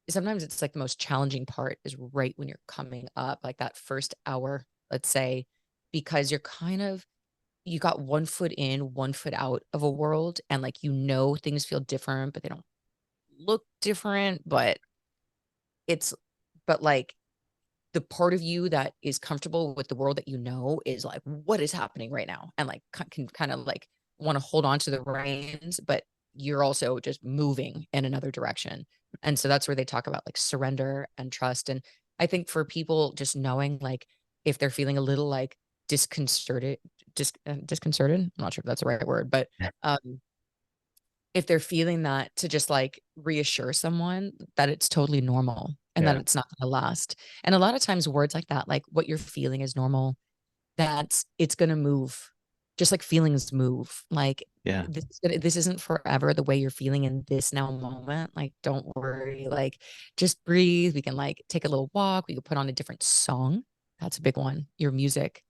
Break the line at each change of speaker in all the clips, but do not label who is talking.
sometimes it's like the most challenging part is right when you're coming up, like that first hour, let's say, because you got one foot in, one foot out of a world, and like things feel different, but they don't look different, it's but like the part of you that is comfortable with the world that is like, what is happening right now? And like can kind of like want to hold on to the reins, but you're also just moving in another direction. And so that's where they talk about like surrender and trust. And I think for people just knowing like if they're feeling a little like disconcerted, I'm not sure if that's the right word, but um if they're feeling that, to just like reassure someone that it's totally normal and that
Yeah.
it's not going to last. And a lot of times words like that, like what you're feeling is normal, that it's going to move, just like feelings move. Like
Yeah.
this isn't forever the way you're feeling in this now moment. Like, don't worry, like just breathe. We can like take a little walk. We could put on a different song. That's a big one. Your music,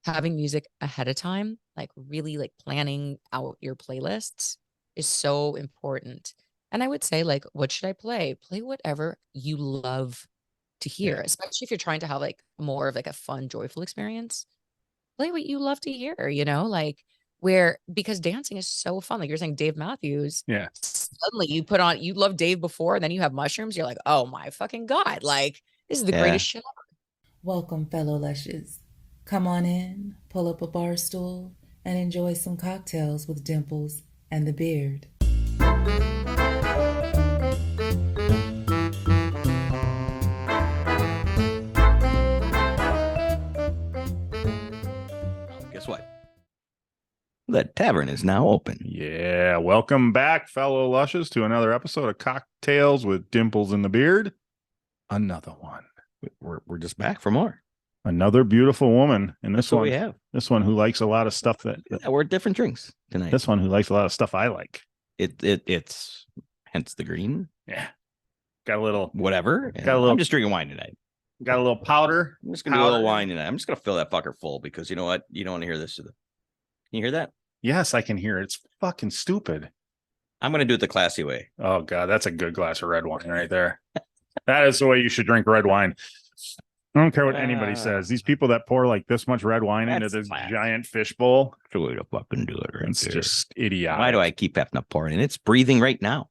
having music ahead of time, like really like planning out your playlists is so important. And I would say, like, what should I play? Play whatever you love to hear,
Yeah.
especially if you're trying to have like more of like a fun, joyful experience. Play what you love to hear, like where because dancing is so fun. Like you're saying, Dave Matthews,
Yeah.
suddenly you love Dave before, and then you have mushrooms, you're like, oh my fucking God, like this is the
Yeah.
greatest shit.
Welcome, fellow lushes. Come on in, pull up a bar stool, and enjoy some cocktails with Dimples and the Beard.
Guess what? The tavern is now open.
Yeah. Welcome back, fellow lushes, to another episode of Cocktails with Dimples in the Beard. Another one.
We're just back for more.
Another beautiful woman. And this
That's what
one,
we have.
this one who likes a lot of stuff
Yeah, we're different drinks tonight.
this one who likes a lot of stuff I like.
It's hence the green.
Yeah. Got a little
Whatever.
Got a little-
I'm just drinking wine tonight.
got a little powder.
I'm just gonna do a little wine tonight. I'm just gonna fill that fucker full because you know what? You don't want to hear this. Can you hear that?
Yes, I can hear it. It's fucking stupid.
I'm gonna do it the classy way.
Oh God, that's a good glass of red wine right there. That is the way you should drink red wine. I don't care what anybody says. These people that pour like this much red wine into
That's
this
flat.
giant fish bowl,
That's the way to fucking do it right
it's
there.
just idiotic.
Why do I keep having to pour it in? It's breathing right now.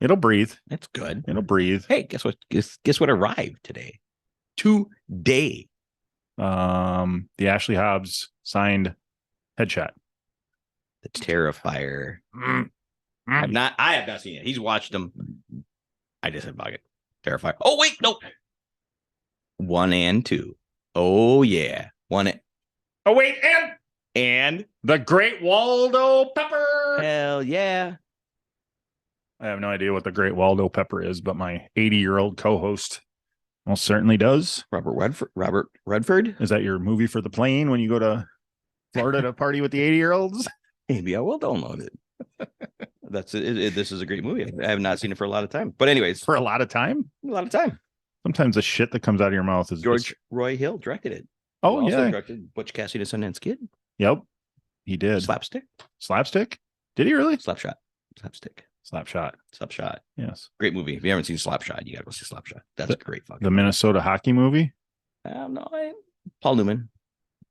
It'll breathe.
That's good.
It'll breathe.
Hey, guess what? Guess what arrived today? Today.
The Ashley Hobbs signed headshot.
The Terrifier. I have not seen it. He's watched them. I just said bucket. Terrifier. Oh, wait, no. 1 and 2. Oh, yeah.
Oh wait,
And
the Great Waldo Pepper.
hell yeah.
I have no idea what the Great Waldo Pepper is, but my 80-year-old co-host most certainly does.
Robert Redford.
Is that your movie for the plane when you go to Florida to party with the 80-year-olds?
Maybe I will download it. That's it. This is a great movie. I have not seen it for a lot of time. But anyways,
For a lot of time?
a lot of time.
Sometimes the shit that comes out of your mouth is
George
just...
Roy Hill directed it.
Oh,
Who also
yeah.
directed Butch Cassidy and the Sundance Kid.
Yep. He did.
Slapstick.
Slapstick? Did he really?
Slapshot. Slapstick.
Slapshot.
Slapshot.
Yes.
Great movie. If you haven't seen Slapshot, you gotta go see Slapshot. That's a great fucking
The Minnesota hockey movie?
no, Paul Newman,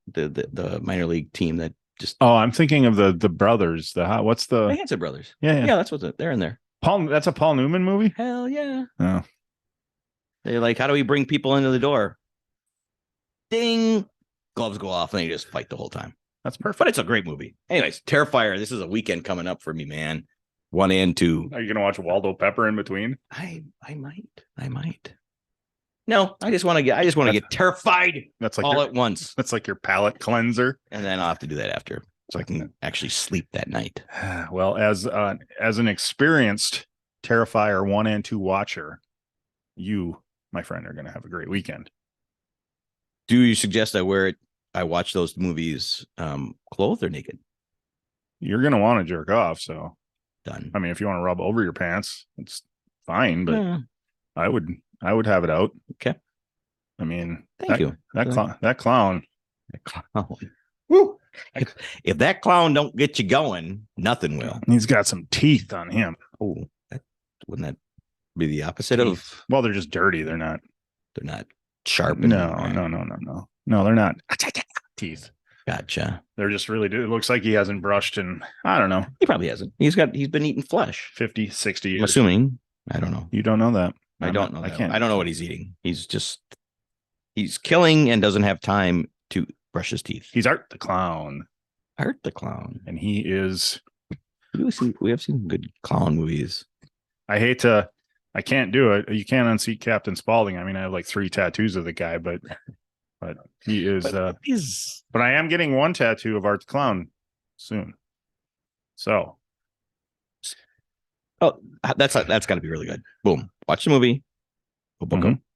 the minor league team that just
Oh, I'm thinking of the brothers. What's
the
the...
Hanson brothers.
Yeah.
Yeah, that's what they're in there.
Paul. That's a Paul Newman movie?
Hell yeah.
Oh.
They're like, how do we bring people into the door? Ding. Gloves go off and they just fight the whole time.
That's perfect.
But it's a great movie. Anyways, Terrifier. This is a weekend coming up for me, man. 1 and 2.
Are you going to watch Waldo Pepper in between?
I might. No, I just want to get terrified
That's like
all
your,
at once.
that's like your palate cleanser.
And then I'll have to do that after so I can actually sleep that night.
Well, as an experienced Terrifier 1 and 2 watcher, you, my friend, are going to have a great weekend.
Do you suggest I watch those movies clothed or naked?
You're going to want to jerk off. So,
Done.
I mean, if you want to rub over your pants, it's fine. But
Yeah.
I would have it out.
Okay.
I mean,
Thank you.
That clown.
That clown.
Woo!
If that clown don't get you going, nothing will.
He's got some teeth on him.
Oh, wouldn't that Be the opposite of.
Well, they're just dirty. They're not
Sharp.
No, they're not teeth.
Gotcha.
They're just really, it looks like he hasn't brushed in, I don't know,
He probably hasn't. He's been eating flesh.
50, 60 years.
I'm assuming. I don't know.
You don't know that.
I don't know.
I can't.
I don't know what he's eating. He's killing and doesn't have time to brush his teeth.
He's Art the Clown.
Art the Clown.
And he is.
We have seen good clown movies.
I can't do it. You can't unseat Captain Spaulding. I mean, I have like 3 tattoos of the guy, but he is. But I am getting one tattoo of Art the Clown soon. So.
Oh, that's got to be really good. Boom. Watch the movie. We'll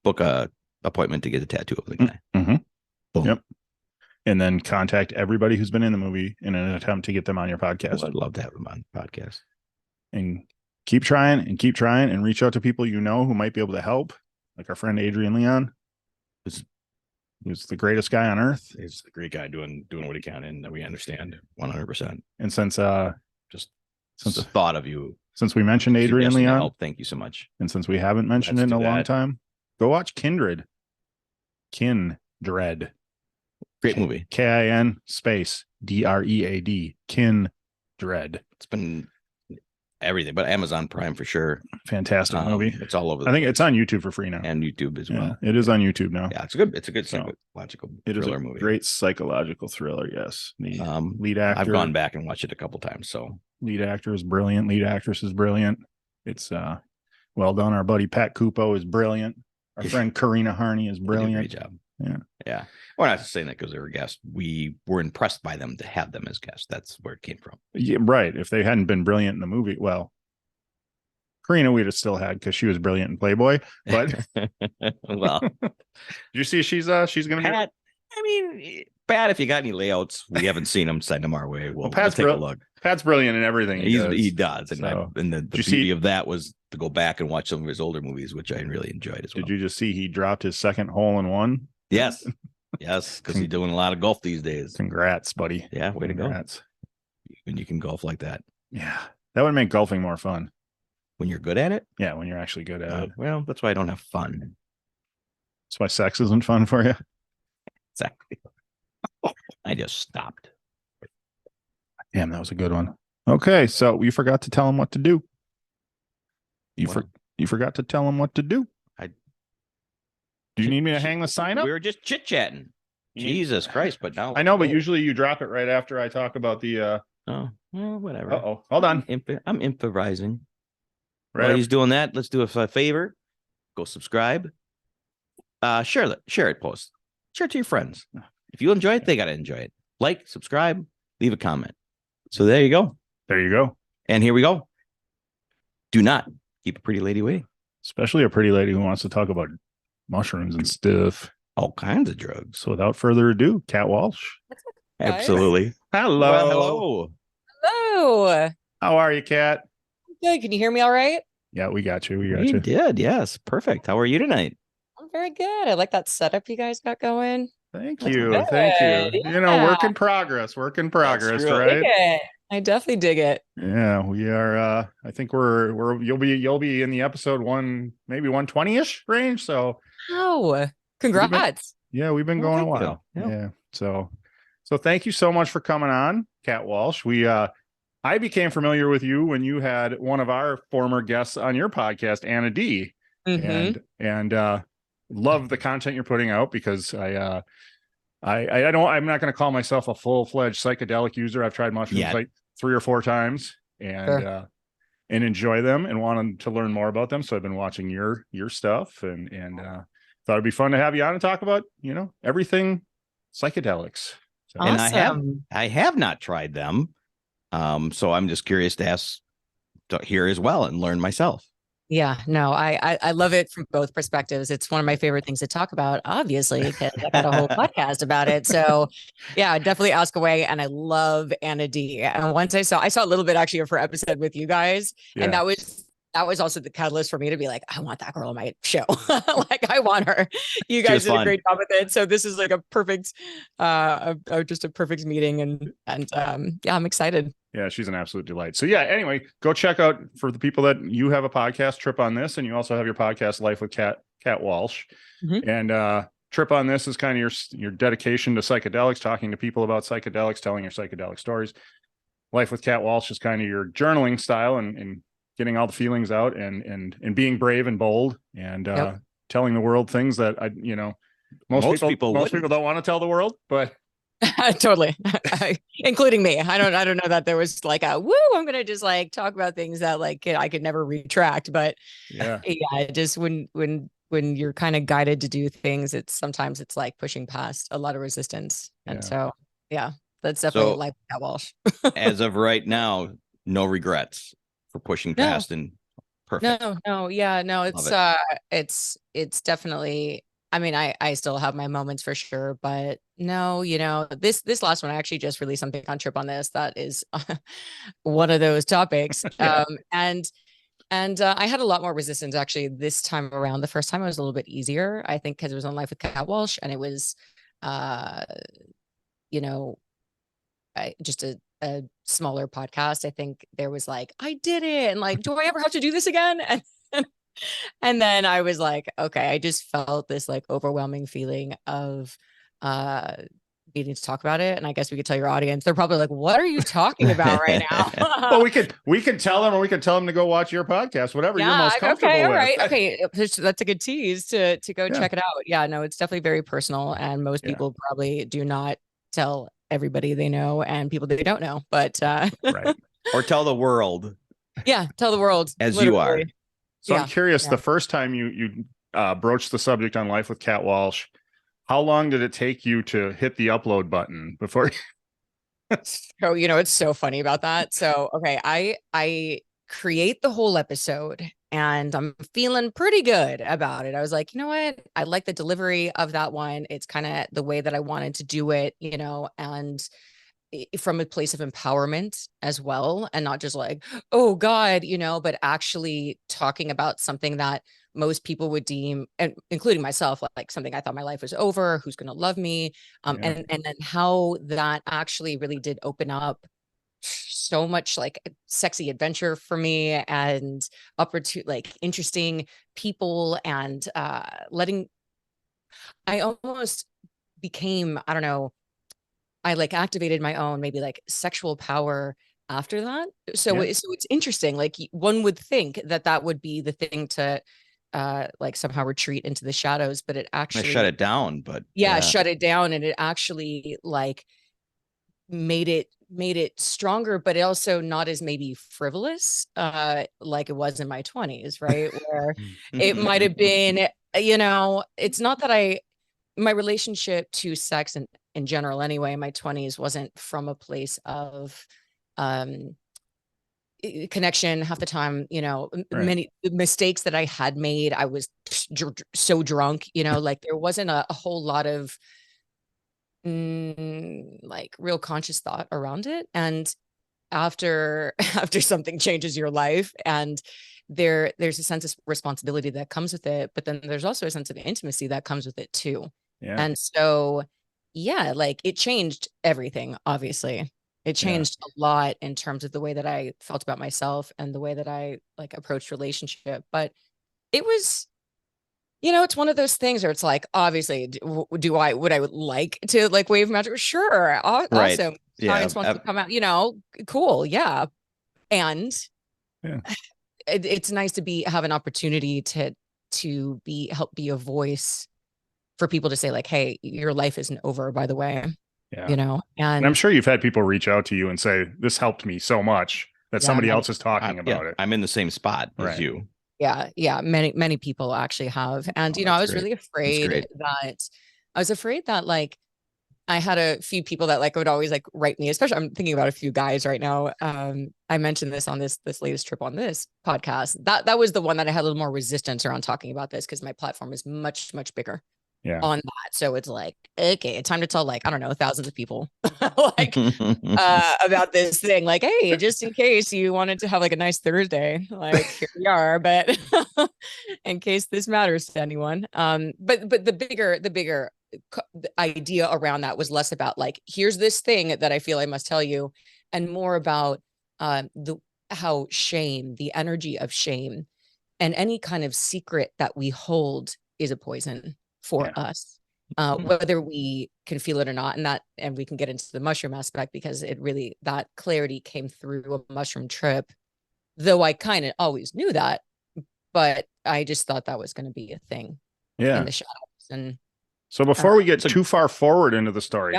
book a appointment to get a tattoo of the guy.
Mm-hmm.
Boom.
Yep. And then contact everybody who's been in the movie in an attempt to get them on your podcast.
I'd love to have them on the podcast.
And keep trying and reach out to people you know who might be able to help. Like our friend Adrian Leon, who's the greatest guy on earth.
He's the great guy doing what he can, and we understand 100%.
And since
the thought of you,
since we mentioned Adrian Leon,
help, thank you so much.
And since we haven't mentioned it in a long time, go watch Kindred. Kindred.
Great movie.
KIN space DREAD. Kindred.
It's been everything, but Amazon Prime for sure.
Fantastic movie.
It's all over.
I think it's on YouTube for free now.
And YouTube as well.
It is on YouTube now.
Yeah, it's a good psychological thriller movie.
Great psychological thriller, yes. The lead actor.
I've gone back and watched it a couple times. So
lead actor is brilliant. Lead actress is brilliant. It's well done. Our buddy Pat Cupo is brilliant. Our friend Karina Harney is brilliant.
Great job.
Yeah.
Yeah. We're not just saying that because they were guests. We were impressed by them to have them as guests. That's where it came from.
Yeah, right. If they hadn't been brilliant in the movie, well, Karina we'd have still had because she was brilliant in Playboy. But
well,
did you see she's gonna
Pat, Pat, if you got any layouts, we haven't seen them, send them our way. We'll take a look.
Pat's brilliant in everything
he does. And,
so,
and the beauty of that was to go back and watch some of his older movies, which I really enjoyed as well.
Did you just see he dropped his second hole in one?
Yes. Yes, because he's doing a lot of golf these days.
Congrats, buddy.
Yeah, way to go. When you can golf like that.
Yeah. That would make golfing more fun.
When you're good at it?
Yeah, when you're actually good at it.
Well, that's why I don't have fun.
That's why sex isn't fun for you.
Exactly. I just stopped.
Damn, that was a good one. Okay, so you forgot to tell him what to do. You forgot to tell him what to do. Do you need me to hang the sign up?
We were just chit-chatting. Jesus Christ, but now
I know, but usually you drop it right after I talk about the
oh, well, whatever.
Uh-oh. Hold on.
I'm improvising.
Right.
While he's doing that, let's do a favor. Go subscribe. Share it, post. Share it to your friends. If you enjoy it, they gotta enjoy it. Like, subscribe, leave a comment. So there you go.
There you go.
And here we go. Do not keep a pretty lady waiting.
Especially a pretty lady who wants to talk about mushrooms and stuff.
All kinds of drugs.
So without further ado, Kat Walsh.
Absolutely.
Hello.
Well, hello.
Hello.
How are you, Kat?
Good. Can you hear me all right?
Yeah, we got you.
You did. Yes. Perfect. How are you tonight?
I'm very good. I like that setup you guys got going.
Thank
That's
you.
good.
Thank you.
Yeah.
You know, work in progress, right?
Dig it. I definitely dig it.
Yeah, we are I think you'll be in the episode maybe 120-ish range. So
Congrats.
We've been going a while. Yeah. So thank you so much for coming on, Kat Walsh. I became familiar with you when you had one of our former guests on your podcast, Anna D.
Mm-hmm.
And love the content you're putting out because I'm not going to call myself a full-fledged psychedelic user. I've tried mushrooms like 3 or 4 times and enjoy them and wanted to learn more about them. So I've been watching your stuff and thought it'd be fun to have you on and talk about, everything psychedelics. So.
Awesome.
And I have not tried them. So I'm just curious to hear as well and learn myself.
Yeah, no, I love it from both perspectives. It's one of my favorite things to talk about, obviously, because I got a whole podcast about it. So yeah, definitely ask away. And I love Anna D. And once I saw a little bit actually of her episode with you guys, and that was that was also the catalyst for me to be like, I want that girl on my show. Like, I want her. You
She was
guys did a
fun.
great job with it. So this is like a perfect, just a perfect meeting. And yeah, I'm excited.
Yeah, she's an absolute delight. So yeah, anyway, go check out, for the people that you have a podcast, Trip on This, and you also have your podcast, Life with Kat Walsh. And Trip on This is kind of your dedication to psychedelics, talking to people about psychedelics, telling your psychedelic stories. Life with Kat Walsh is kind of your journaling style and getting all the feelings out and being brave and bold and telling the world things that most people don't want to tell the world, but
totally. Including me. I don't know that there was like a woo, I'm gonna just like talk about things that like I could never retract. But yeah, just when you're kind of guided to do things, sometimes it's like pushing past a lot of resistance. And so yeah, that's definitely Life with Kat Walsh.
As of right now, no regrets for pushing past and perfect.
No, it's definitely, I mean, I still have my moments for sure, but no, this last one, I actually just released something on Trip on This that is one of those topics. And I had a lot more resistance actually this time around. The first time it was a little bit easier, I think, because it was on Life with Kat Walsh, and it was, just a smaller podcast. I think there was like, I did it, and like, do I ever have to do this again? And then I was like, okay, I just felt this like overwhelming feeling of needing to talk about it. And I guess we could tell your audience, they're probably like, what are you talking about right now?
Well, we can tell them, or we can tell them to go watch your podcast, whatever you're most comfortable with.
Right. Okay. That's a good tease to go check it out. Yeah, no, it's definitely very personal. And most people probably do not tell everybody they know and people that they don't know, but
right.
Or tell the world.
Yeah, tell the world.
As literally. You are.
So I'm curious, the first time you broached the subject on Life with Kat Walsh, how long did it take you to hit the upload button before?
So, it's so funny about that. So, okay, I create the whole episode and I'm feeling pretty good about it. I was like, you know what? I like the delivery of that one. It's kind of the way that I wanted to do it, and from a place of empowerment as well, and not just like, oh God, but actually talking about something that most people would deem, and including myself, like something I thought my life was over, who's going to love me, and then how that actually really did open up so much like sexy adventure for me and like interesting people, and I almost became, I don't know, I like activated my own maybe like sexual power after that. So it's interesting. Like, one would think that would be the thing to like somehow retreat into the shadows, but it actually
shut it down. But
shut it down, and it actually like made it stronger, but also not as maybe frivolous like it was in my 20s, right? Where it might have been, it's not that my relationship to sex and in general anyway in my 20s wasn't from a place of connection half the time. Many mistakes that I had made, I was so drunk, like there wasn't a whole lot of like real conscious thought around it. And after something changes your life, and there's a sense of responsibility that comes with it, but then there's also a sense of intimacy that comes with it too. And so like it changed everything. Obviously it changed a lot in terms of the way that I felt about myself and the way that I like approached relationship. But it was, it's one of those things where it's like, obviously, would I like to like wave magic? Sure. Awesome. Audience wants to come out, cool. Yeah. And it's nice to have an opportunity to help be a voice for people to say like, hey, your life isn't over, by the way. And
I'm sure you've had people reach out to you and say, this helped me so much that somebody else is talking about it.
I'm in the same spot as you.
Yeah. Many people actually have. And, I was really afraid that like, I had a few people that like would always like write me, especially I'm thinking about a few guys right now. I mentioned this on this latest Trip on This podcast. That was the one that I had a little more resistance around talking about this, because my platform is much, much bigger. on that. So it's like, okay, time to tell like, I don't know, thousands of people like about this thing. Like, hey, just in case you wanted to have like a nice Thursday, like here we are, but in case this matters to anyone. But the bigger idea around that was less about like, here's this thing that I feel I must tell you, and more about how shame, the energy of shame, and any kind of secret that we hold is a poison for us, whether we can feel it or not. And we can get into the mushroom aspect, because it really, that clarity came through a mushroom trip, though I kind of always knew that, but I just thought that was going to be a thing in the shadows. And
so before we get too far forward into the story,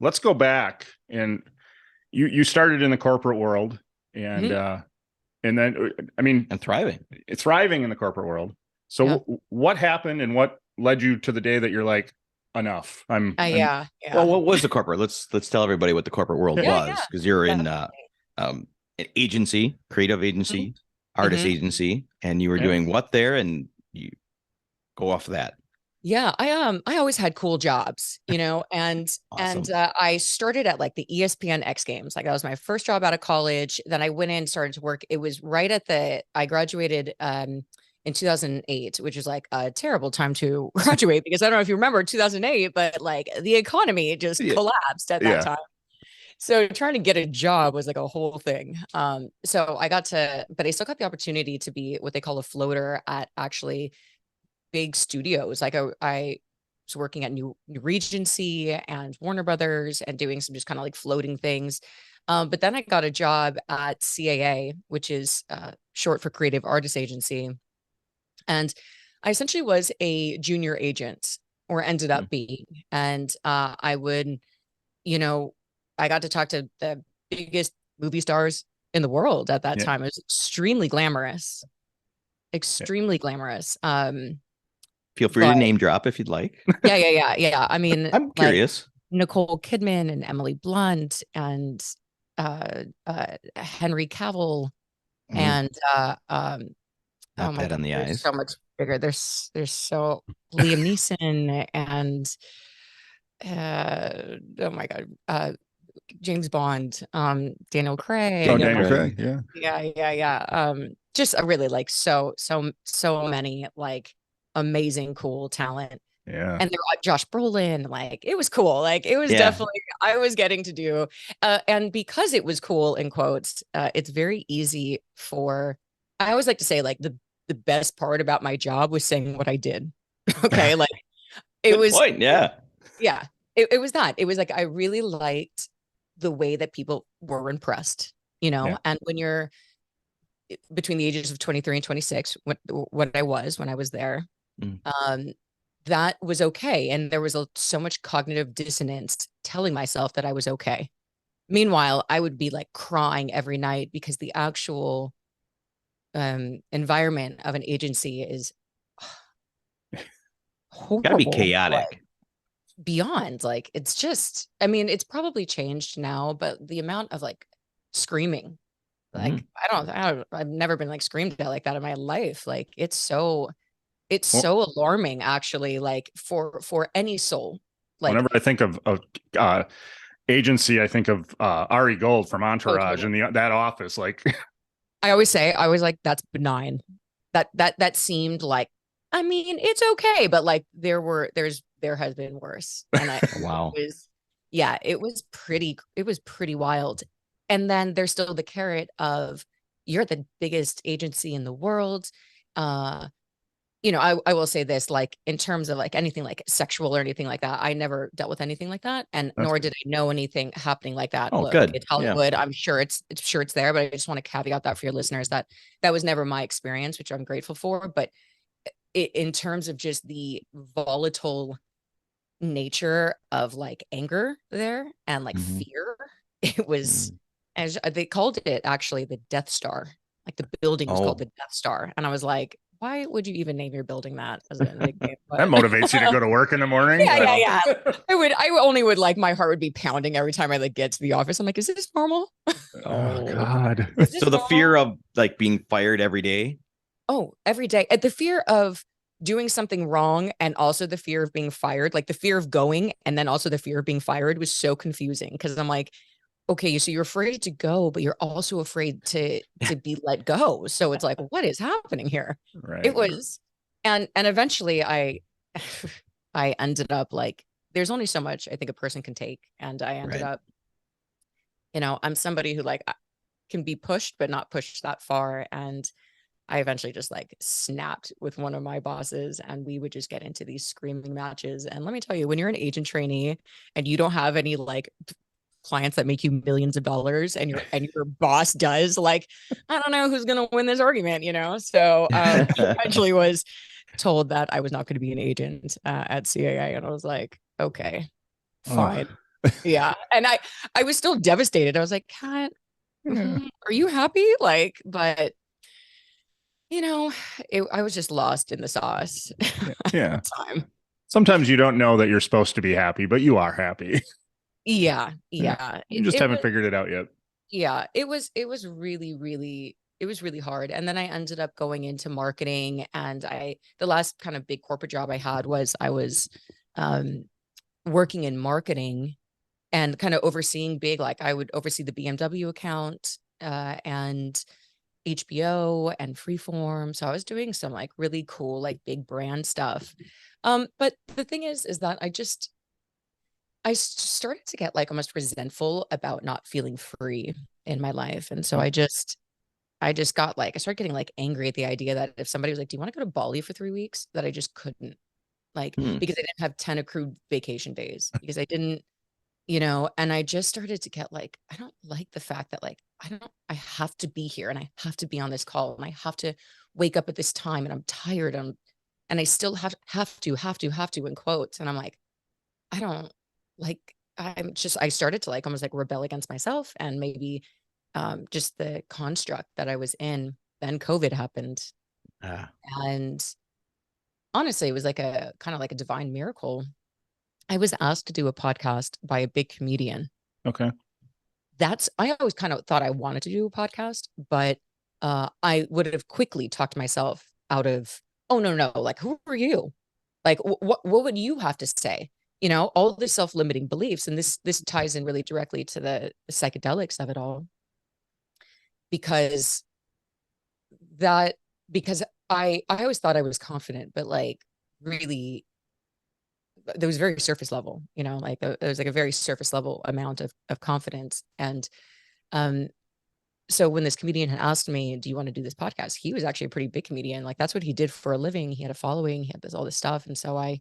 let's go back. And you started in the corporate world, and then, I mean,
and thriving
in the corporate world. So what happened, and what led you to the day that you're like, enough? Well,
what was the corporate? Let's tell everybody what the corporate world was, because you're in an agency, creative agency, artist agency, and you were doing what there, and you go off of that.
Yeah, I always had cool jobs, you know, and
Awesome.
I started at like the ESPN X Games. Like that was my first job out of college. Then I went in, started to work. It was right at I graduated in 2008, which is like a terrible time to graduate, because I don't know if you remember 2008, but like the economy just collapsed at that time. So trying to get a job was like a whole thing. So but I still got the opportunity to be what they call a floater at actually big studios. Like I was working at New Regency and Warner Brothers and doing some just kind of like floating things. But then I got a job at CAA, which is short for Creative Artist Agency. And I essentially was a junior agent, or ended up being. And I would, you know, I got to talk to the biggest movie stars in the world at that time. It was extremely glamorous. Extremely glamorous.
Feel free to name drop if you'd like.
Yeah. I mean,
I'm curious.
Nicole Kidman and Emily Blunt and Henry Cavill and
Not bad on the eyes.
So much bigger. There's so Liam Neeson and oh my God, James Bond, Daniel Craig.
Oh, Daniel Craig,
yeah. Just really like so many like amazing, cool talent.
Yeah.
And there were Josh Brolin, like it was cool. Like it was definitely, I was getting to do, and because it was cool in quotes, it's very easy for, I always like to say like the best part about my job was saying what I did. Okay. Like it was,
point. Yeah.
It was that. It was like, I really liked the way that people were impressed, you know, and when you're between the ages of 23 and 26, what I was when I was there, that was okay. And there was so much cognitive dissonance telling myself that I was okay. Meanwhile, I would be like crying every night because the actual environment of an agency is horrible.
Gotta be chaotic.
Like, beyond, like, it's just, I mean, it's probably changed now, but the amount of like screaming, like, I've never been like screamed at like that in my life. Like, it's so alarming, actually, like for any soul. Like,
whenever I think of agency, I think of Ari Gold from Entourage and that office. Like,
I always like, that's benign. That seemed like, I mean, it's okay, but like there has been worse. And
wow.
It was pretty wild. And then there's still the carrot of, you're the biggest agency in the world. You know, I will say this, like, in terms of like anything like sexual or anything like that, I never dealt with anything like that. And nor did I know anything happening like that.
Oh,
look,
good.
It's Hollywood. Yeah. I'm sure it's there, but I just want to caveat that for your listeners, that was never my experience, which I'm grateful for. But in terms of just the volatile nature of like anger there and like fear, it was, as they called it, actually the Death Star. Like the building was called the Death Star. And I was like, why would you even name your building that as a nickname?
That motivates you to go to work in the morning.
Yeah. I only would like, my heart would be pounding every time I like get to the office. I'm like, is this normal?
Oh God.
So the fear of like being fired every day.
Oh, every day. The fear of doing something wrong and also the fear of being fired, like the fear of going and then also the fear of being fired was so confusing because I'm like, okay, so you're afraid to go, but you're also afraid to be let go. So it's like, what is happening here?
Right.
It was, and eventually I ended up like, there's only so much I think a person can take. And I ended up, I'm somebody who like can be pushed, but not pushed that far. And I eventually just like snapped with one of my bosses and we would just get into these screaming matches. And let me tell you, when you're an agent trainee and you don't have any like clients that make you millions of dollars and your boss does, like, I don't know who's gonna win this argument, So I eventually was told that I was not going to be an agent at CAA, and I was like, okay, fine. Yeah. And I was still devastated. I was like, Kat, are you happy? Like, but I was just lost in the sauce at
Yeah.
the time.
Sometimes you don't know that you're supposed to be happy, but you are happy.
Yeah.
You just haven't figured it out yet.
Yeah. It was really, really, it was really hard. And then I ended up going into marketing, and the last kind of big corporate job I had was I was working in marketing and kind of overseeing like I would oversee the BMW account and HBO and Freeform. So I was doing some like really cool, like big brand stuff. But the thing is that I started to get like almost resentful about not feeling free in my life. And so I got like, I started getting like angry at the idea that if somebody was like, do you want to go to Bali for 3 weeks? That I just couldn't, like, because I didn't have 10 accrued vacation days, because I didn't, and I just started to get like, I don't like the fact that like, I have to be here and I have to be on this call and I have to wake up at this time and I'm tired. And I still have to in quotes. And I'm like, I don't like, I started to like almost like rebel against myself and maybe just the construct that I was in. Then COVID happened. And honestly, it was like a kind of like a divine miracle. I was asked to do a podcast by a big comedian.
Okay.
I always kind of thought I wanted to do a podcast, but I would have quickly talked myself out of, oh, no, like, who are you? Like, what would you have to say? All the self-limiting beliefs. And this ties in really directly to the psychedelics of it all, because I always thought I was confident, but like really there was very surface level, like there was like a very surface level amount of confidence. And so when this comedian had asked me, do you want to do this podcast? He was actually a pretty big comedian. Like that's what he did for a living. He had a following, he had all this stuff. And so I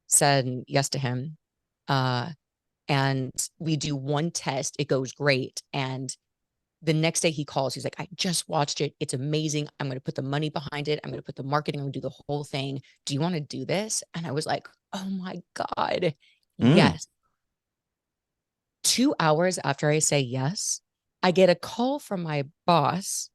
said yes to him. And we do one test. It goes great. And the next day he calls, he's like, I just watched it. It's amazing. I'm going to put the money behind it. I'm going to put the marketing. I'm going to do the whole thing. Do you want to do this? And I was like, oh my God, yes. 2 hours after I say yes, I get a call from my boss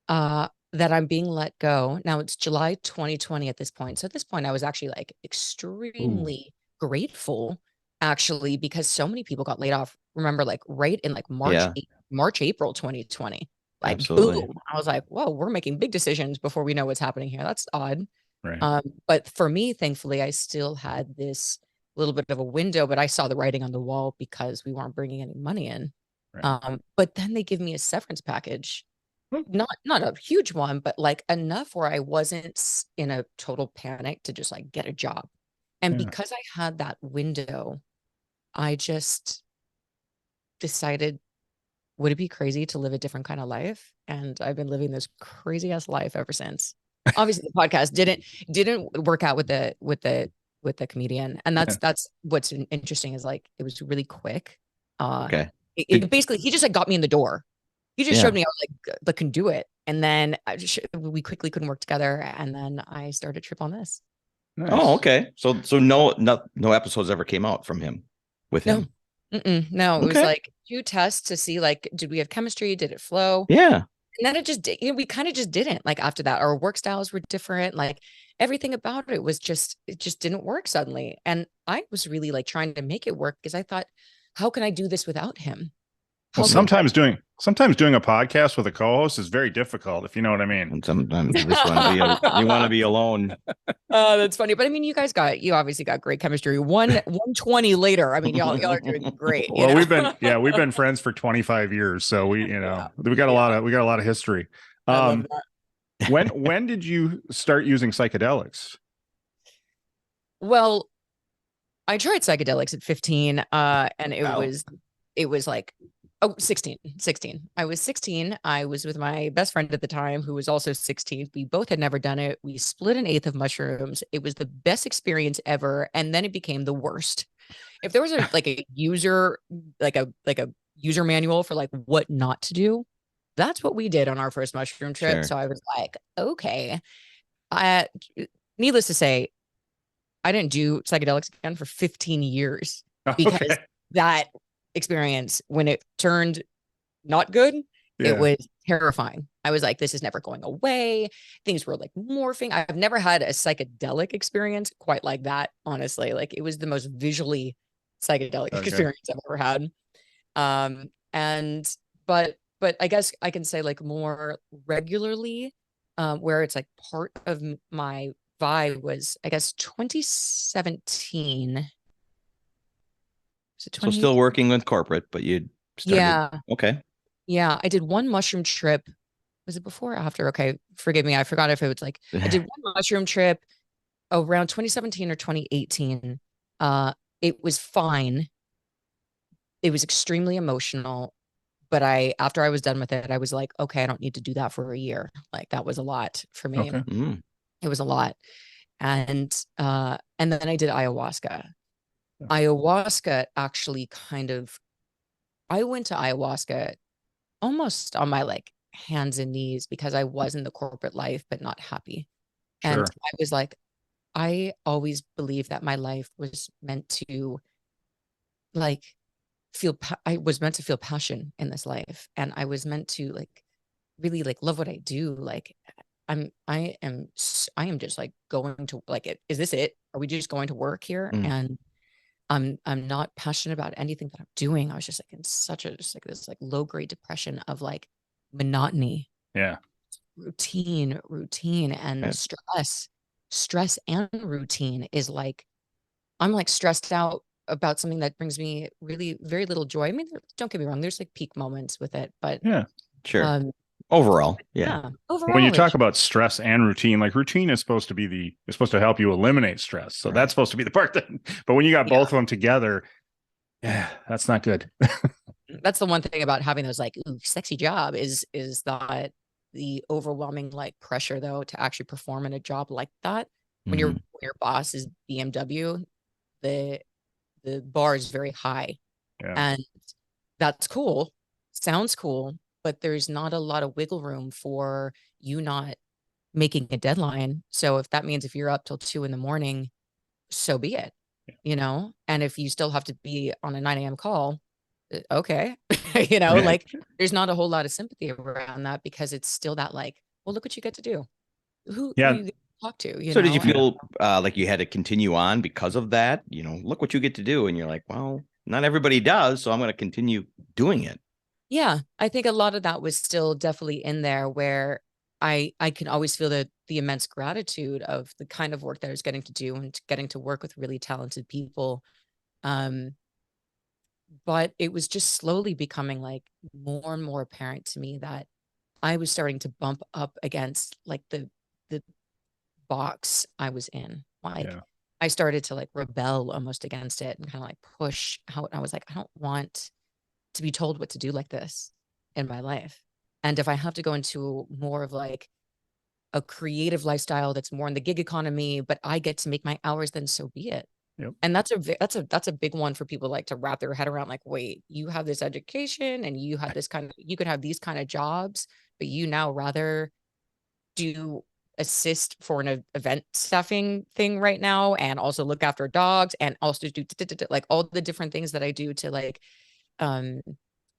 that I'm being let go. Now it's July 2020 at this point. So at this point, I was actually like extremely grateful, actually, because so many people got laid off. Remember, like right in like March, April 2020. Like,
absolutely.
Boom. I was like, whoa, we're making big decisions before we know what's happening here. That's odd.
Right.
But for me, thankfully, I still had this little bit of a window, but I saw the writing on the wall because we weren't bringing any money in. Right. But then they give me a severance package, not a huge one, but like enough where I wasn't in a total panic to just like get a job. And because I had that window, I just decided, would it be crazy to live a different kind of life? And I've been living this crazy ass life ever since. Obviously the podcast didn't work out with the comedian. And that's what's interesting is like, it was really quick.
Okay.
It basically, he just like got me in the door. He just showed me, I was like, but can do it. And then we quickly couldn't work together. And then I started trip on this.
Nice. Oh, okay. So no episodes ever came out from him with him.
No, it was like 2 tests to see like, did we have chemistry? Did it flow?
Yeah.
And then it just did, we kind of just didn't. Like after that, our work styles were different. Like everything about it was it just didn't work suddenly. And I was really like trying to make it work because I thought, how can I do this without him?
Well, sometimes doing a podcast with a co-host is very difficult, if you know what I mean.
And sometimes you just want to be alone.
That's funny. But I mean, you obviously got great chemistry. 120 later. I mean, y'all are doing great.
Well, we've been friends for 25 years. So we got a lot of history.
I love that.
When did you start using psychedelics?
Well, I tried psychedelics at 15, and it was like, 16. I was 16. I was with my best friend at the time, who was also 16. We both had never done it. We split an eighth of mushrooms. It was the best experience ever, and then it became the worst. If there was a user manual for like what not to do, that's what we did on our first mushroom trip.
Sure.
So I was like, okay. Needless to say, I didn't do psychedelics again for 15 years because that experience, when it turned not good, it was terrifying. I was like, this is never going away. Things were like morphing. I've never had a psychedelic experience quite like that, honestly. Like, it was the most visually psychedelic experience I've ever had. But I guess I can say like more regularly, where it's like part of my vibe was, I guess, 2017.
So still working with corporate, but you started.
Yeah.
Okay.
Yeah. I did one mushroom trip. Was it before or after? Okay. Forgive me. I forgot if it was like, I did one mushroom trip around 2017 or 2018. It was fine. It was extremely emotional. But after I was done with it, I was like, okay, I don't need to do that for a year. Like, that was a lot for me.
Okay.
It was a lot. And then I did ayahuasca. Ayahuasca actually I went to ayahuasca almost on my like hands and knees because I was in the corporate life, but not happy.
Sure.
And I was like, I always believed that my life was meant to like I was meant to feel passion in this life. And I was meant to like really like love what I do. Like, I am just like going to like, is this it? Are we just going to work here? And I'm not passionate about anything that I'm doing. I was just like in such a just like this like low grade depression of like monotony.
Yeah.
Routine and stress and routine is like, I'm like stressed out about something that brings me really very little joy. I mean, don't get me wrong, there's like peak moments with it, but
yeah,
sure. Overall, yeah.
Overall,
when you talk about stress and routine, like routine is supposed to help you eliminate stress. So that's supposed to be the part but when you got both of them together, that's not good.
That's the one thing about having those like sexy job is that the overwhelming like pressure though to actually perform in a job like that. When your boss is BMW, the bar is very high. And that's cool. Sounds cool. But there's not a lot of wiggle room for you not making a deadline. So if that means if you're up till 2 a.m, so be it, and if you still have to be on a 9 a.m. call, okay. Like, there's not a whole lot of sympathy around that because it's still that like, well, look what you get to do. Who you get to talk to,
So did you feel like you had to continue on because of that? Look what you get to do. And you're like, well, not everybody does. So I'm going to continue doing it.
Yeah, I think a lot of that was still definitely in there where I can always feel the immense gratitude of the kind of work that I was getting to do and getting to work with really talented people. But it was just slowly becoming like more and more apparent to me that I was starting to bump up against like the box I was in. Like, I started to like rebel almost against it and kind of like push out. I was like, I don't want to be told what to do like this in my life. And if I have to go into more of like a creative lifestyle that's more in the gig economy, but I get to make my hours, then so be it. And that's a big one for people like to wrap their head around. Like, wait, you have this education and you have you could have these kind of jobs, but you now rather do assist for an event staffing thing right now and also look after dogs and also do like all the different things that I do to like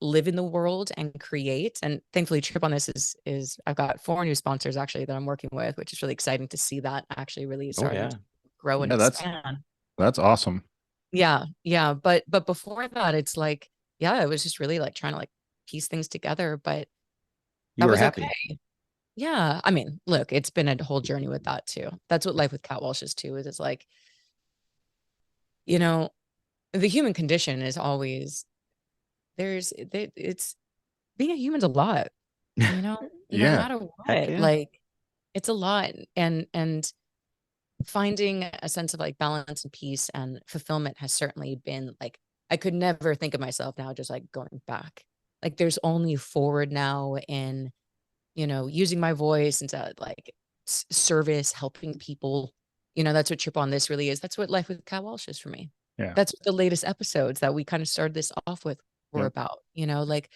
live in the world and create. And thankfully Trip on this is I've got 4 new sponsors actually that I'm working with, which is really exciting to see that actually really starting to grow and expand.
That's awesome.
Yeah. But before that, it's like, it was just really like trying to like piece things together, but
You
that
were
was
happy.
okay. Yeah. I mean, look, it's been a whole journey with that too. That's what life with Kat Walsh is too, is it's like, you know, the human condition is always it's being a human's a lot, no
Yeah.
matter
Heck
what,
yeah.
like it's a lot. And finding a sense of like balance and peace and fulfillment has certainly been like, I could never think of myself now just like going back. Like there's only forward now in, using my voice into like service, helping people. That's what Trip on This really is. That's what Life with Kat Walsh is for me.
Yeah.
That's what the latest episodes that we kind of started this off with were about, like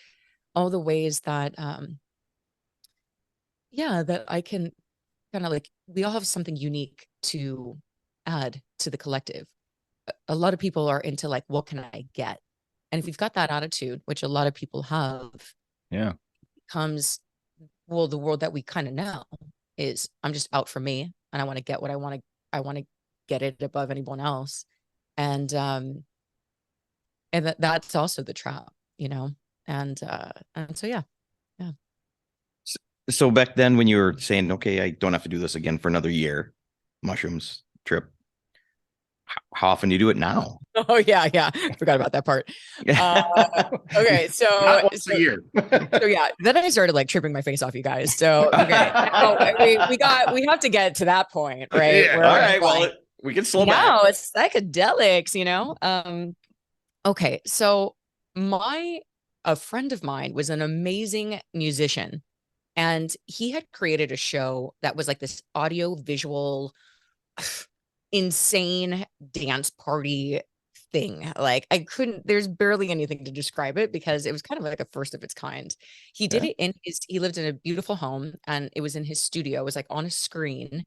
all the ways that, that I can kind of like, we all have something unique to add to the collective. A lot of people are into like, what can I get? And if you've got that attitude, which a lot of people have,
Yeah.
comes, well, the world that we kind of know is I'm just out for me and I want to get what I want to, I want to get it above anyone else. And that's also the trap, and so, yeah.
So back then when you were saying, okay, I don't have to do this again for another year, mushrooms trip, how often do you do it now?
Oh yeah. Forgot about that part. Okay. So,
Not once a year.
so yeah, then I started like tripping my face off, you guys. So, okay. Now, we have to get to that point, right?
Yeah.
Where
All right. Well,
like,
we can slow
now
back.
it's psychedelics. Okay. So a friend of mine was an amazing musician, and he had created a show that was like this audio visual insane dance party thing. Like there's barely anything to describe it because it was kind of like a first of its kind. He did it he lived in a beautiful home and it was in his studio. It was like on a screen,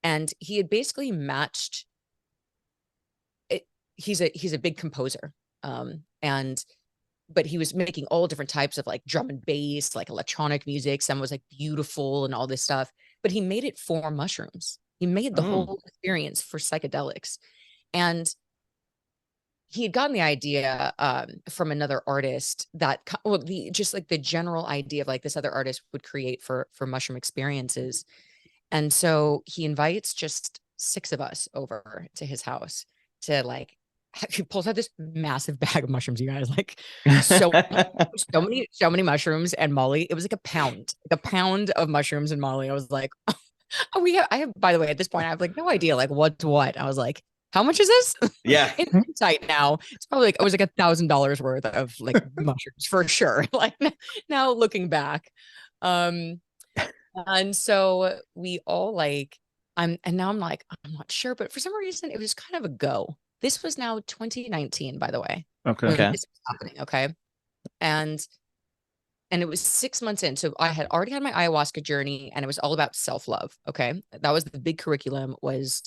and he had basically matched it. He's a big composer. But he was making all different types of like drum and bass, like electronic music. Some was like beautiful and all this stuff, but he made it for mushrooms. He made the whole experience for psychedelics. And he had gotten the idea from another artist that, just like the general idea of like this other artist would create for mushroom experiences. And so he invites just 6 of us over to his house to like, he pulls out this massive bag of mushrooms, you guys, like so many mushrooms and Molly. It was like a pound of mushrooms and Molly. I was like, I have, by the way, at this point, I have like no idea like what's what. I was like, how much is this?
Yeah.
In hindsight now, it's probably like, it was like $1,000 worth of like mushrooms for sure. Like now looking back. And so we all like, and now I'm like, I'm not sure, but for some reason it was kind of a go. This was now 2019, by the way.
Okay.
This was happening. Okay. And it was 6 months in. So I had already had my ayahuasca journey and it was all about self-love. Okay. That was the big curriculum, was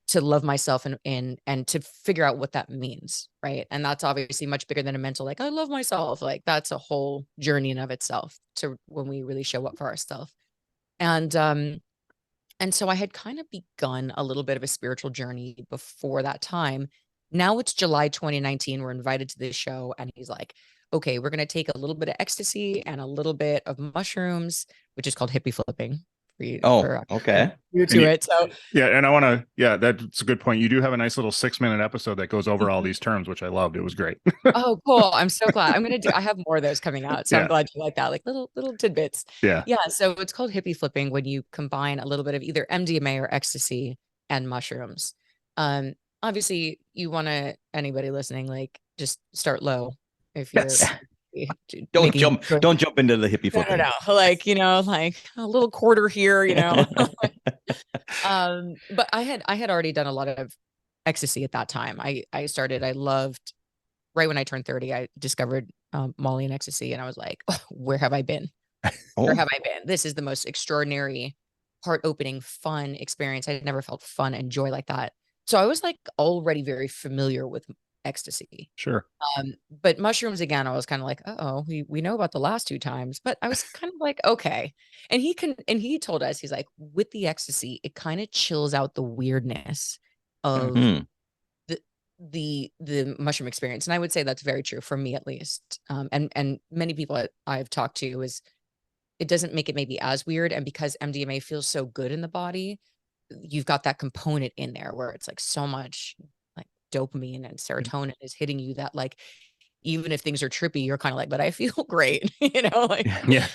to love myself and to figure out what that means. Right. And that's obviously much bigger than a mental, like, I love myself. Like that's a whole journey in of itself to when we really show up for ourselves. And so I had kind of begun a little bit of a spiritual journey before that time. Now it's July 2019. We're invited to this show, and he's like, okay, we're going to take a little bit of ecstasy and a little bit of mushrooms, which is called hippie flipping.
Okay.
New to it. So
yeah, and that's a good point. You do have a nice little 6-minute episode that goes over all these terms, which I loved. It was great.
Oh, cool. I'm so glad. I have more of those coming out. So I'm glad you like that. Like little tidbits.
Yeah.
Yeah. So it's called hippie flipping when you combine a little bit of either MDMA or ecstasy and mushrooms. Obviously you want to, anybody listening, like just start low if you're
don't jump into the hippie flipping.
No. Like, like a little quarter here, but I had already done a lot of ecstasy at that time. I loved, right when I turned 30, I discovered Molly and ecstasy, and I was like, oh, where have I been? Where have I been? This is the most extraordinary, heart-opening, fun experience. I had never felt fun and joy like that. So I was like already very familiar with ecstasy.
Sure.
But mushrooms, again, I was kind of like, oh, we know about the last 2 times, but I was kind of like, okay. And he told us, he's like, with the ecstasy, it kind of chills out the weirdness of the mushroom experience. And I would say that's very true for me, at least. And many people I've talked to, is it doesn't make it maybe as weird. And because MDMA feels so good in the body, you've got that component in there where it's like so much like dopamine and serotonin is hitting you that like, even if things are trippy, you're kind of like, but I feel great, like,
Yeah.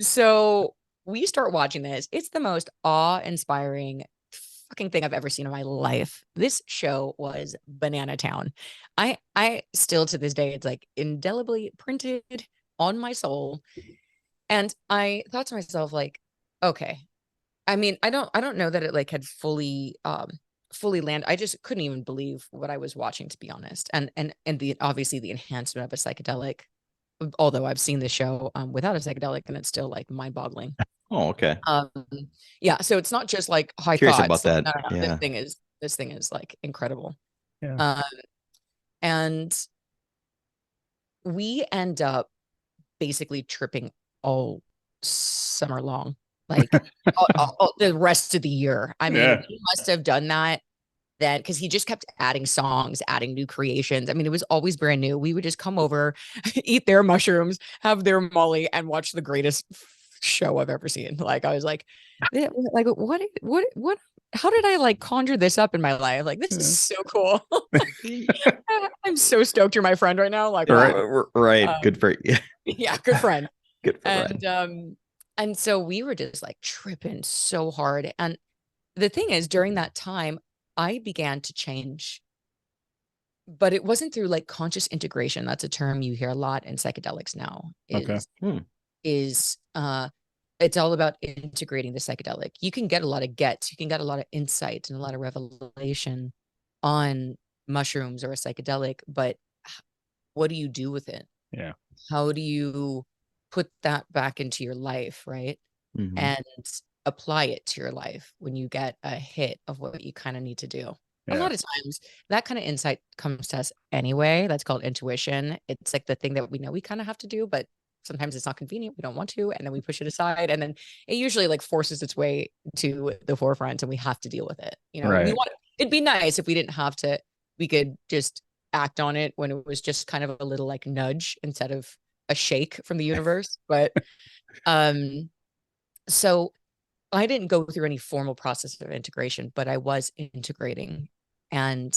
so we start watching this. It's the most awe-inspiring fucking thing I've ever seen in my life. This show was Banana Town. I still to this day, it's like indelibly printed on my soul. And I thought to myself, like, okay, I mean, I don't know that it like had fully land. I just couldn't even believe what I was watching, to be honest. And the obviously the enhancement of a psychedelic, although I've seen the show without a psychedelic, and it's still like mind-boggling.
Oh, okay.
Yeah, so it's not just like high
Curious
thoughts.
about that.
No, no, no.
Yeah.
This thing is like incredible.
Yeah.
And we end up basically tripping all summer long, like all the rest of the year. I mean, he must have done that then, because he just kept adding songs, adding new creations. I mean, it was always brand new. We would just come over, eat their mushrooms, have their Molly, and watch the greatest show I've ever seen. Like, I was like, like, what? How did I like conjure this up in my life? Like, this is so cool. I'm so stoked you're my friend right now. Like, wow.
Right. Good for you.
Yeah, good friend.
Good for
and so we were just like tripping so hard. And the thing is, during that time, I began to change, but it wasn't through like conscious integration. That's a term you hear a lot in psychedelics now. Is it's all about integrating the psychedelic. You can get a lot of you can get a lot of insight and a lot of revelation on mushrooms or a psychedelic, but what do you do with it?
Yeah.
How do you put that back into your life, right?
Mm-hmm.
And apply it to your life when you get a hit of what you kind of need to do.
Yeah.
A lot of times that kind of insight comes to us anyway. That's called intuition. It's like the thing that we know we kind of have to do, but sometimes it's not convenient. We don't want to, and then we push it aside, and then it usually like forces its way to the forefront, and we have to deal with it.
Right.
We want it'd be nice if we didn't have to. We could just act on it when it was just kind of a little like nudge instead of a shake from the universe. But so I didn't go through any formal process of integration, but I was integrating. And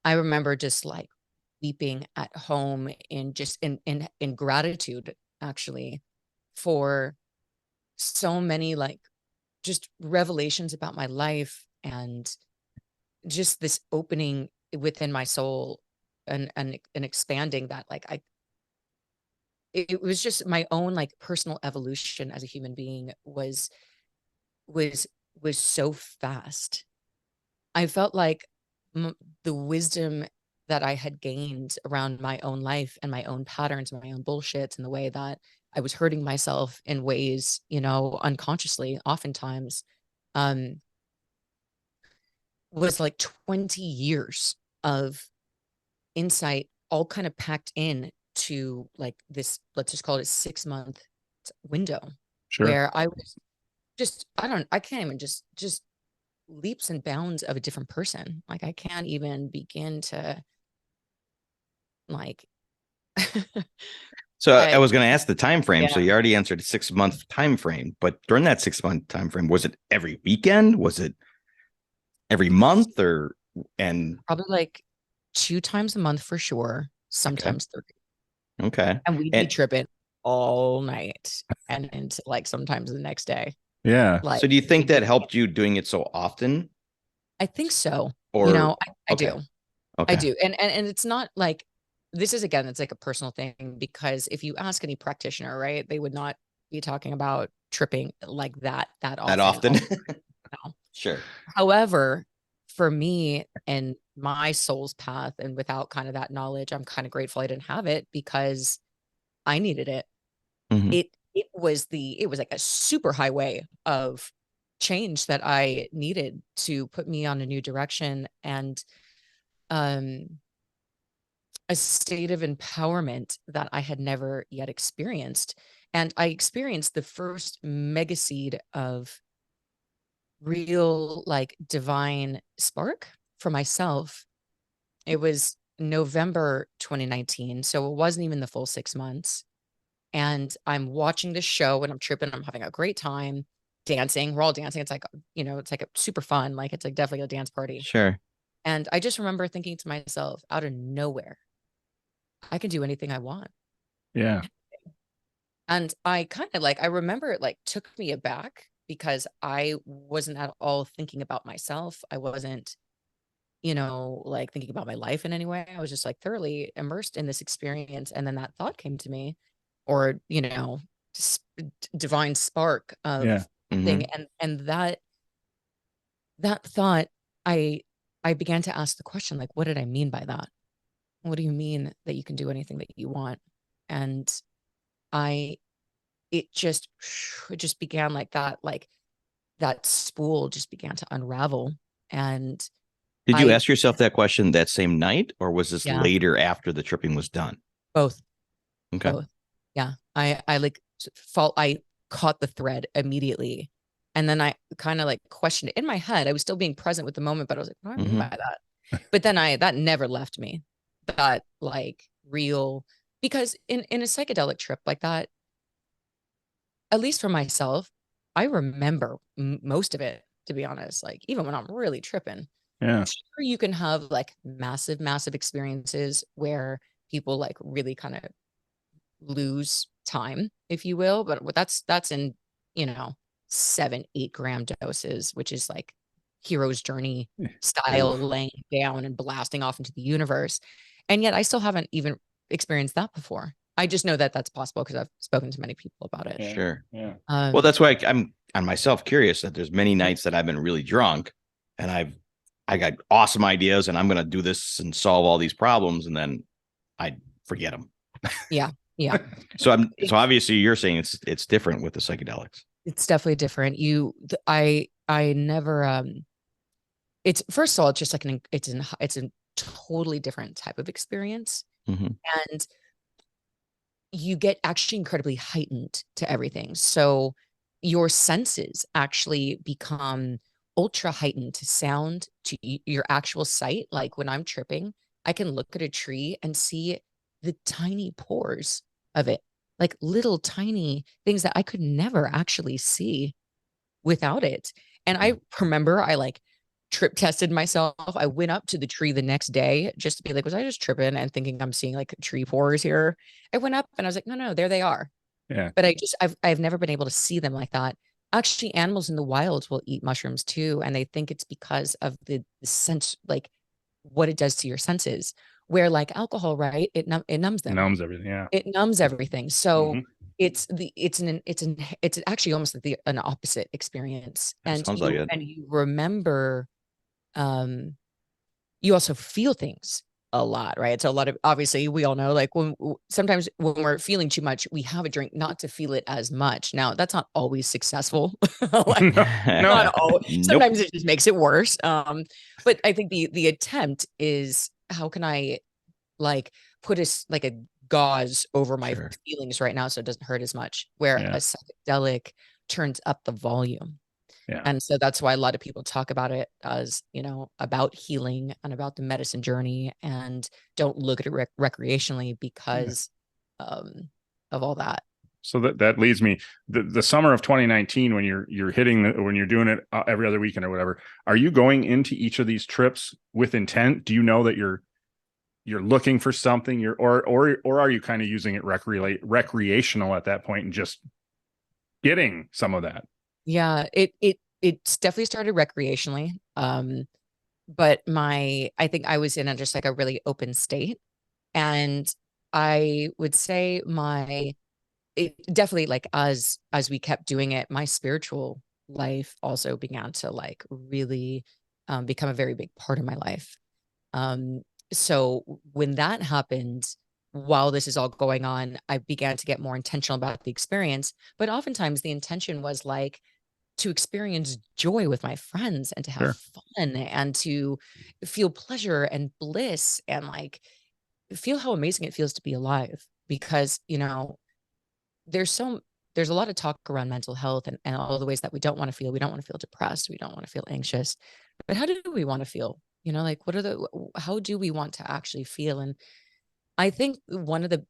I remember just like weeping at home in just in gratitude, actually, for so many like just revelations about my life, and just this opening within my soul, and expanding that. Like it was just my own like personal evolution as a human being was so fast. I felt like the wisdom that I had gained around my own life and my own patterns and my own bullshits, and the way that I was hurting myself in ways, unconsciously, oftentimes, was like 20 years of insight, all kind of packed in to like this, let's just call it a 6-month window.
Sure.
Where I was I can't even just leaps and bounds of a different person. Like, I can't even begin to like.
So I was going to ask the time frame.
Yeah.
So you already answered a 6-month time frame, but during that 6-month time frame, was it every weekend? Was it every month, and
probably like 2 times a month for sure, sometimes 3.
Okay.
And we'd be tripping all night and into like sometimes the next day.
Yeah.
Like,
so do you think that helped you doing it so often?
I think so.
Or
I do.
Okay.
I do. And it's not like, this is, again, it's like a personal thing, because if you ask any practitioner, right, they would not be talking about tripping like that often. No.
Sure.
However, for me and my soul's path, and without kind of that knowledge, I'm kind of grateful I didn't have it, because I needed it.
Mm-hmm.
It was like a super highway of change that I needed to put me on a new direction, and a state of empowerment that I had never yet experienced. And I experienced the first mega seed of real like divine spark for myself It was November 2019, so it wasn't even the full 6 months. And I'm watching the show and I'm tripping. I'm having a great time dancing. We're all dancing. It's like, it's like a super fun. Like it's like definitely a dance party.
Sure.
And I just remember thinking to myself, out of nowhere, I can do anything I want.
Yeah.
And I kind of I remember it took me aback because I wasn't at all thinking about myself. I wasn't, thinking about my life in any way. I was just thoroughly immersed in this experience. And then that thought came to me, or, divine spark of
Yeah.
thing. And that thought, I began to ask the question, what did I mean by that? What do you mean that you can do anything that you want? And it just began that spool just began to unravel. And
did you ask yourself that question that same night, or was this
Yeah.
later after the tripping was done?
Both.
Okay.
Both. Yeah. I caught the thread immediately. And then I kind of questioned it in my head. I was still being present with the moment, but I was like, what do I mean by that? But then that never left me. That real, because in a psychedelic trip like that, at least for myself, I remember most of it, to be honest. Even when I'm really tripping,
Yeah.
sure, you can have massive experiences where people really kind of lose time, if you will. But that's in 7-8 gram doses, which is hero's journey style, laying down and blasting off into the universe. And yet I still haven't even experienced that before. I just know that that's possible because I've spoken to many people about it.
Sure.
Yeah.
Well, that's why I'm on myself curious that there's many nights that I've been really drunk and I got awesome ideas and I'm going to do this and solve all these problems. And then I forget them.
Yeah. Yeah.
So obviously you're saying it's different with the psychedelics.
It's definitely different. I never, it's, first of all, it's just it's a totally different type of experience. And you get actually incredibly heightened to everything. So your senses actually become ultra heightened to sound, to your actual sight. When I'm tripping, I can look at a tree and see the tiny pores of it, little tiny things that I could never actually see without it. And I remember I trip tested myself. I went up to the tree the next day just to be was I just tripping and thinking I'm seeing tree pores here? I went up and I was like, no, there they are.
Yeah.
But I've never been able to see them like that. Actually, animals in the wild will eat mushrooms too. And they think it's because of the sense, what it does to your senses, where alcohol, right? It numbs them.
Numbs everything. Yeah.
It numbs everything. So it's actually almost an opposite experience.
That sounds like it.
And you remember, you also feel things a lot, right? So a lot of, obviously we all know, sometimes when we're feeling too much, we have a drink not to feel it as much. Now that's not always successful. Not always. Sometimes it just makes it worse. But I think the attempt is, how can I put a gauze over my feelings right now so it doesn't hurt as much, where a psychedelic turns up the volume.
Yeah.
And so that's why a lot of people talk about it as, about healing and about the medicine journey, and don't look at it recreationally because of all that.
So that leads me, the summer of 2019, when you're hitting when you're doing it every other weekend or whatever, are you going into each of these trips with intent? Do you know that you're looking for something, or are you kind of using it recreational at that point and just getting some of that?
Yeah, it's definitely started recreationally. But I think I was in just a really open state. And I would say it definitely, as we kept doing it, my spiritual life also began to really become a very big part of my life. So when that happened, while this is all going on, I began to get more intentional about the experience. But oftentimes the intention was to experience joy with my friends and to have fun and to feel pleasure and bliss and feel how amazing it feels to be alive. Because, there's a lot of talk around mental health and all the ways that we don't want to feel. We don't want to feel depressed. We don't want to feel anxious. But how do we want to feel? You know, like how do we want to actually feel? And I think one of the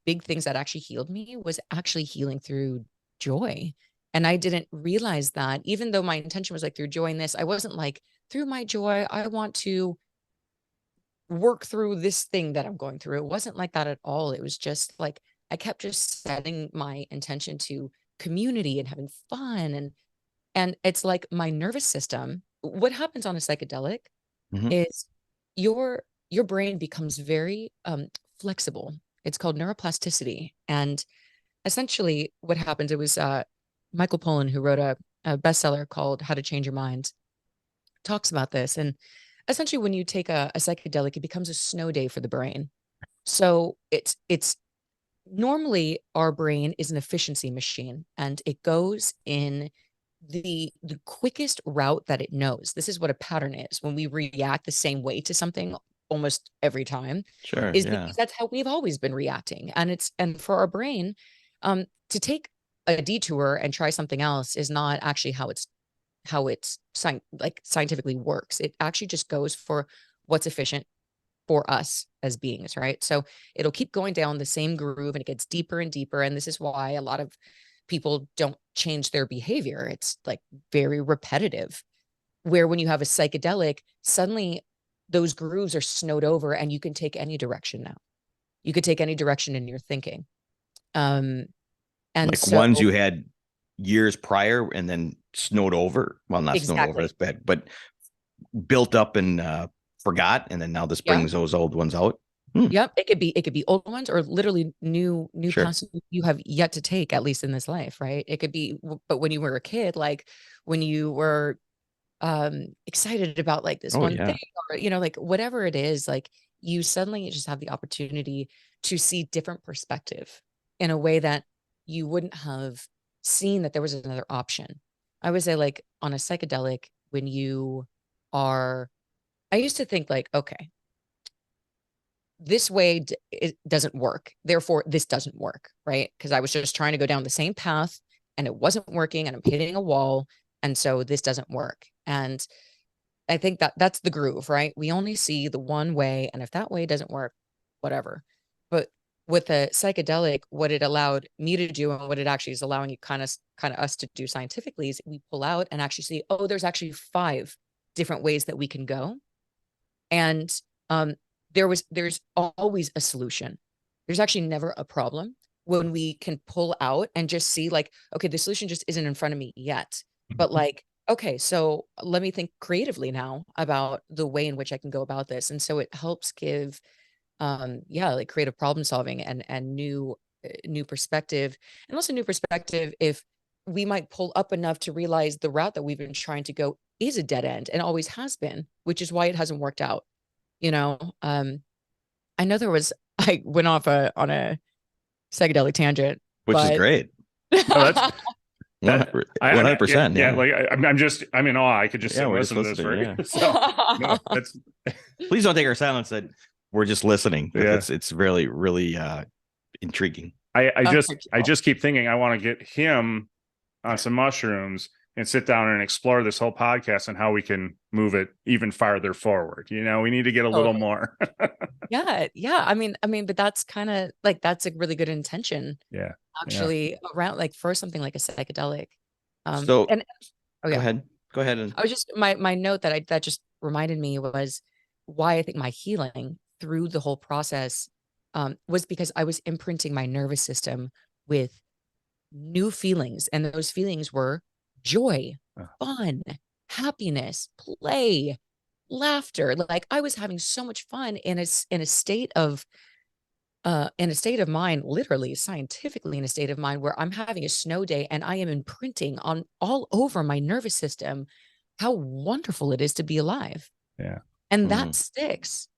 big things that actually healed me was actually healing through joy. And I didn't realize that, even though my intention was like through joy in this, I wasn't like, through my joy, I want to work through this thing that I'm going through. It wasn't like that at all. It was just like, I kept just setting my intention to community and having fun. And it's like my nervous system, what happens on a psychedelic is your brain becomes very flexible. It's called neuroplasticity. And essentially what happens, it was Michael Pollan, who wrote a bestseller called How to Change Your Mind, talks about this. And essentially when you take a psychedelic, it becomes a snow day for the brain. So it's normally our brain is an efficiency machine, and it goes in the quickest route that it knows. This is what a pattern is. When we react the same way to something almost every time,
Sure.
is
Yeah.
because that's how we've always been reacting. And for our brain, to take a detour and try something else is not actually how it's scientifically works. It actually just goes for what's efficient for us as beings, right? So it'll keep going down the same groove, and it gets deeper and deeper. And this is why a lot of people don't change their behavior. It's like very repetitive, where when you have a psychedelic, suddenly those grooves are snowed over and you can take any direction now. You could take any direction in your thinking. And
like
so,
ones you had years prior and then snowed over. Well, not snowed over,
exactly.
that's bad, but built up and forgot. And then now this brings those old ones out.
Yep. It could be old ones, or literally new
Sure.
paths you have yet to take, at least in this life, right? It could be, but when you were a kid, like when you were excited about like this one thing, or like whatever it is, like you suddenly just have the opportunity to see different perspective in a way that you wouldn't have seen that there was another option. I would say, like, on a psychedelic, when you are, I used to think like, okay, this way it doesn't work, therefore this doesn't work, right? Because I was just trying to go down the same path and it wasn't working, and I'm hitting a wall, and so this doesn't work. And I think that that's the groove, right? We only see the one way, and if that way doesn't work, whatever. But with a psychedelic, what it allowed me to do, and what it actually is allowing you kind of us to do scientifically, is we pull out and actually see, oh, there's actually 5 different ways that we can go. And there's always a solution. There's actually never a problem when we can pull out and just see, like, okay, the solution just isn't in front of me yet. But like, okay, so let me think creatively now about the way in which I can go about this. And so it helps give like creative problem solving and new perspective, and also new perspective if we might pull up enough to realize the route that we've been trying to go is a dead end and always has been, which is why it hasn't worked out. I know I went off on a psychedelic tangent,
which is great.
No, that's
100%.
Yeah, like I'm in awe. I could just sit and listen to this for you. So, no, that's
please don't take our silence that we're just listening. It's really, really intriguing.
I just keep thinking I want to get him on some mushrooms and sit down and explore this whole podcast and how we can move it even farther forward. We need to get a little more.
Yeah. I mean, but that's kind of like, that's a really good intention.
Yeah.
Actually, around like for something like a psychedelic.
Go ahead. And
I was just my note that just reminded me was why I think my healing through the whole process was because I was imprinting my nervous system with new feelings, and those feelings were joy, fun, happiness, play, laughter. Like I was having so much fun in a state of mind, literally scientifically in a state of mind, where I'm having a snow day and I am imprinting on all over my nervous system how wonderful it is to be alive.
Yeah.
And that sticks.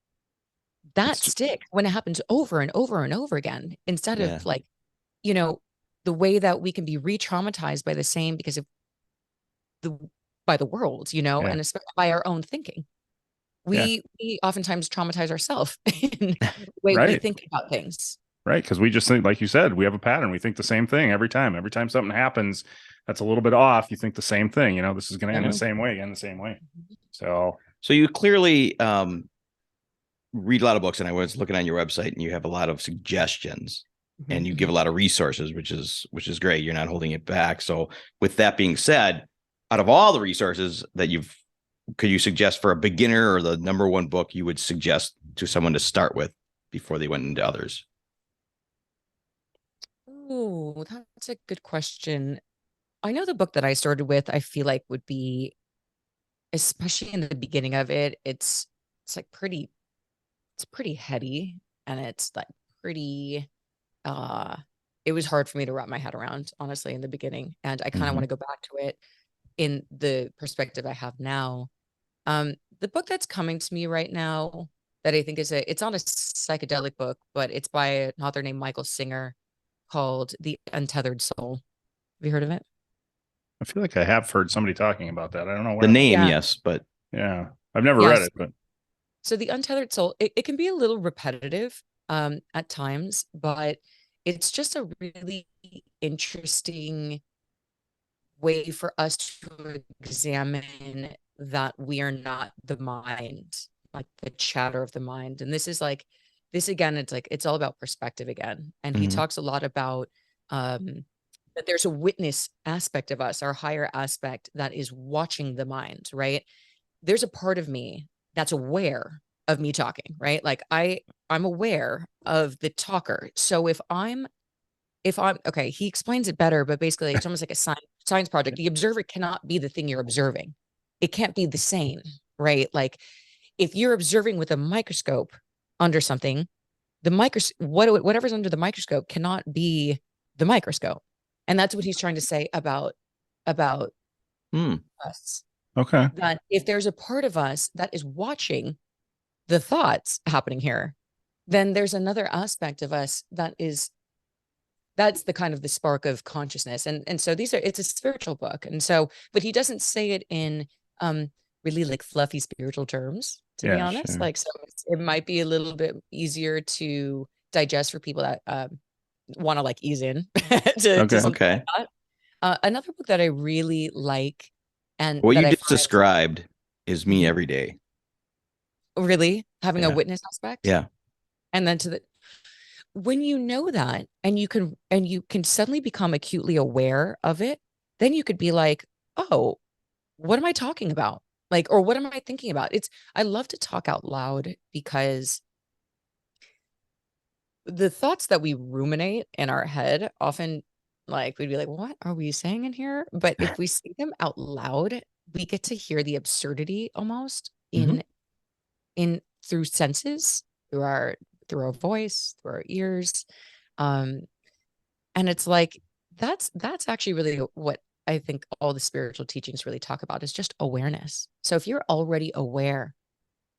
That sticks when it happens over and over and over again, instead of like, the way that we can be re-traumatized by the same because of by the world, and especially by our own thinking. We oftentimes traumatize ourselves in the way we think about things.
Right. Because we just think, like you said, we have a pattern. We think the same thing every time. Every time something happens that's a little bit off, you think the same thing. This is going to end the same way, So
So you clearly read a lot of books, and I was looking on your website, and you have a lot of suggestions, and you give a lot of resources, which is great. You're not holding it back. So with that being said, out of all the resources that could you suggest for a beginner, or the number one book you would suggest to someone to start with before they went into others?
Oh, that's a good question. I know the book that I started with, I feel like would be, especially in the beginning of it, it's like it's pretty heady, and it's like pretty uh it was hard for me to wrap my head around, honestly, in the beginning. And I kind of want to go back to it in the perspective I have now. The book that's coming to me right now that I think it's not a psychedelic book, but it's by an author named Michael Singer, called The Untethered Soul. Have you heard of it?
I feel like I have heard somebody talking about that. I don't know
The
where.
name,
Yeah.
yes, but
Yeah, I've never read
Yes.
it, but
So The Untethered Soul, it can be a little repetitive at times, but it's just a really interesting way for us to examine that we are not the mind, like the chatter of the mind. And this is like, this again, it's like, it's all about perspective again. And he talks a lot about that there's a witness aspect of us, our higher aspect, that is watching the mind, right? There's a part of me that's aware of me talking, right? Like I'm aware of the talker. So if I'm okay, he explains it better, but basically it's almost like a science project. The observer cannot be the thing you're observing. It can't be the same, right? Like if you're observing with a microscope under something, the whatever's under the microscope cannot be the microscope. And that's what he's trying to say about us.
okay.
That if there's a part of us that is watching the thoughts happening here, then there's another aspect of us that's the kind of the spark of consciousness. And so it's a spiritual book. And so, but he doesn't say it in really like fluffy spiritual terms, to be
Yeah,
honest.
sure.
Like, so it might be a little bit easier to digest for people that want to like ease in to
Okay.
something
okay.
like that. Another book that I really like, and
What
that
you
I
just
find
described is me every day.
really having a
Yeah.
witness aspect,
Yeah.
and then to the when you know that, and you can suddenly become acutely aware of it, then you could be like, oh, what am I talking about? Like, or what am I thinking about? I love to talk out loud, because the thoughts that we ruminate in our head often, like, we'd be like, what are we saying in here? But if we say them out loud, we get to hear the absurdity almost in through senses, through our voice, through our ears. Um, and it's like that's actually really what I think all the spiritual teachings really talk about, is just awareness. So if you're already aware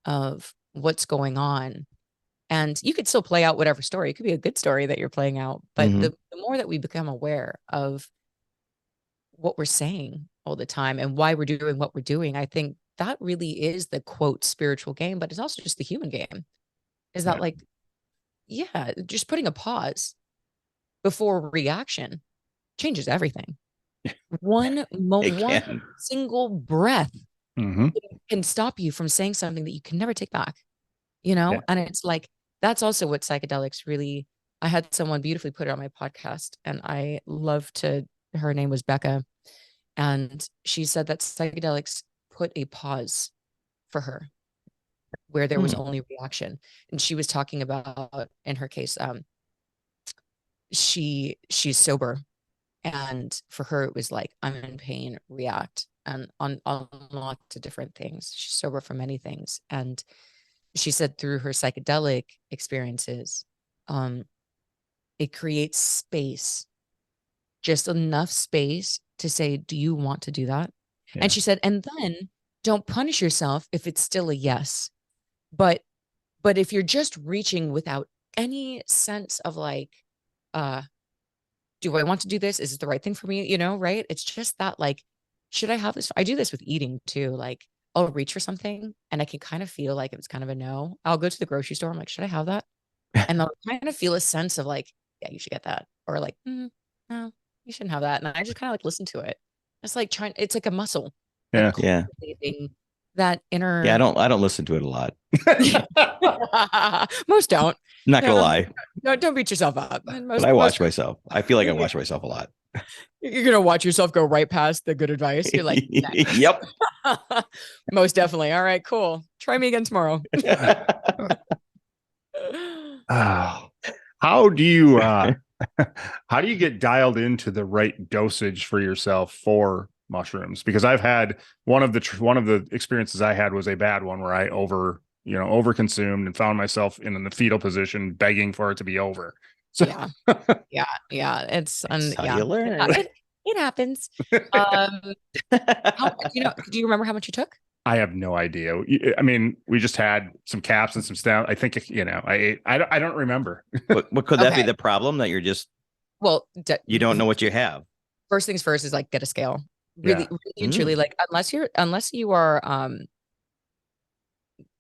of what's going on, and you could still play out whatever story, it could be a good story that you're playing out, but the more that we become aware of what we're saying all the time and why we're doing what we're doing, I think that really is the quote spiritual game. But it's also just the human game, is that
Yeah.
like, yeah, just putting a pause before reaction changes everything.
It
One
can.
single breath
Mm-hmm.
can stop you from saying something that you can never take back, you know?
Yeah.
And it's like, that's also what psychedelics really, I had someone beautifully put it on my podcast, and I love to, her name was Becca. And she said that psychedelics put a pause for her where there was only reaction. And she was talking about, in her case, she's sober. And for her, it was like, I'm in pain, react, and on lots of different things. She's sober from many things. And she said through her psychedelic experiences, it creates space, just enough space to say, do you want to do that?
Yeah.
And she said, and then don't punish yourself if it's still a yes. But if you're just reaching without any sense of like, uh, do I want to do this? Is it the right thing for me? You know, right? It's just that, like, should I have this? I do this with eating too. Like, I'll reach for something and I can kind of feel like it's kind of a no. I'll go to the grocery store. I'm like, should I have that? And I'll kind of feel a sense of like, yeah, you should get that. Or like, no, you shouldn't have that. And I just kind of like listen to it. It's like it's like a muscle, like
Yeah.
Yeah.
cultivating that inner.
Yeah, I don't listen to it a lot.
Most don't.
I'm not gonna lie.
No, don't beat yourself up.
But I watch myself. I feel like I watch myself a lot.
You're gonna watch yourself go right past the good advice. You're like,
yep.
Most definitely. All right, cool. Try me again tomorrow.
How do you get dialed into the right dosage for yourself for mushrooms? Because I've had one of the experiences I had was a bad one where I over consumed and found myself in the fetal position begging for it to be over. So
yeah. It's it happens. Do you remember how much you took?
I have no idea. I mean, we just had some caps and some stuff. I think, I ate. I don't remember.
What could that be the problem, that you're just, you don't know what you have?
First things first is like get a scale. Really and truly, like unless you are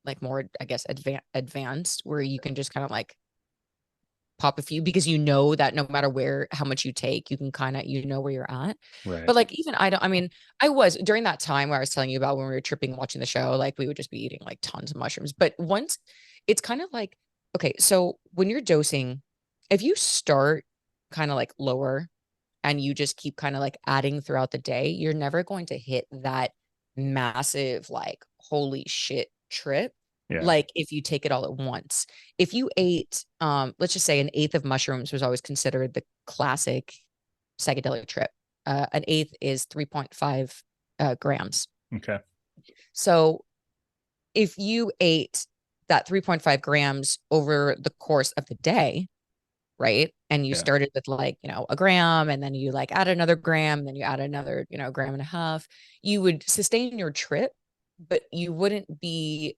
like more, I guess, advanced, where you can just kind of like pop a few, because you know that no matter how much you take, you can kind of, where you're at.
Right.
But like, even I was during that time where I was telling you about when we were tripping watching the show, like we would just be eating like tons of mushrooms. But once it's kind of like, okay, so when you're dosing, if you start kind of like lower and you just keep kind of like adding throughout the day, you're never going to hit that massive, like, holy shit trip.
Yeah.
Like if you take it all at once. If you ate, let's just say an eighth of mushrooms was always considered the classic psychedelic trip. An eighth is 3.5 grams.
Okay.
So if you ate that 3.5 grams over the course of the day, right? And you started with like, a gram, and then you like add another gram, then you add another, gram and a half, you would sustain your trip, but you wouldn't be,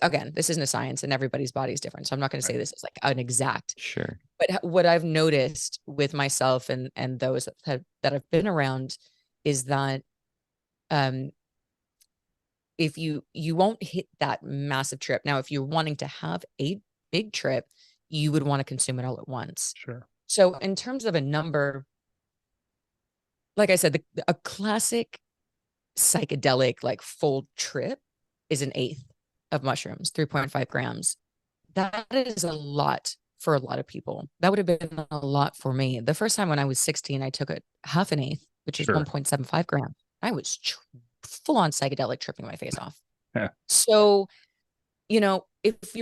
again, this isn't a science and everybody's body is different. So I'm not going to say this is like an exact.
Sure.
But what I've noticed with myself and those that have been around is that if you won't hit that massive trip. Now, if you're wanting to have a big trip, you would want to consume it all at once.
Sure.
So in terms of a number, like I said, a classic psychedelic like full trip is an eighth of mushrooms, 3.5 grams. That is a lot for a lot of people. That would have been a lot for me. The first time when I was 16, I took a half an eighth, which is 1.75 grams. I was full on psychedelic tripping my face off.
Yeah.
So, if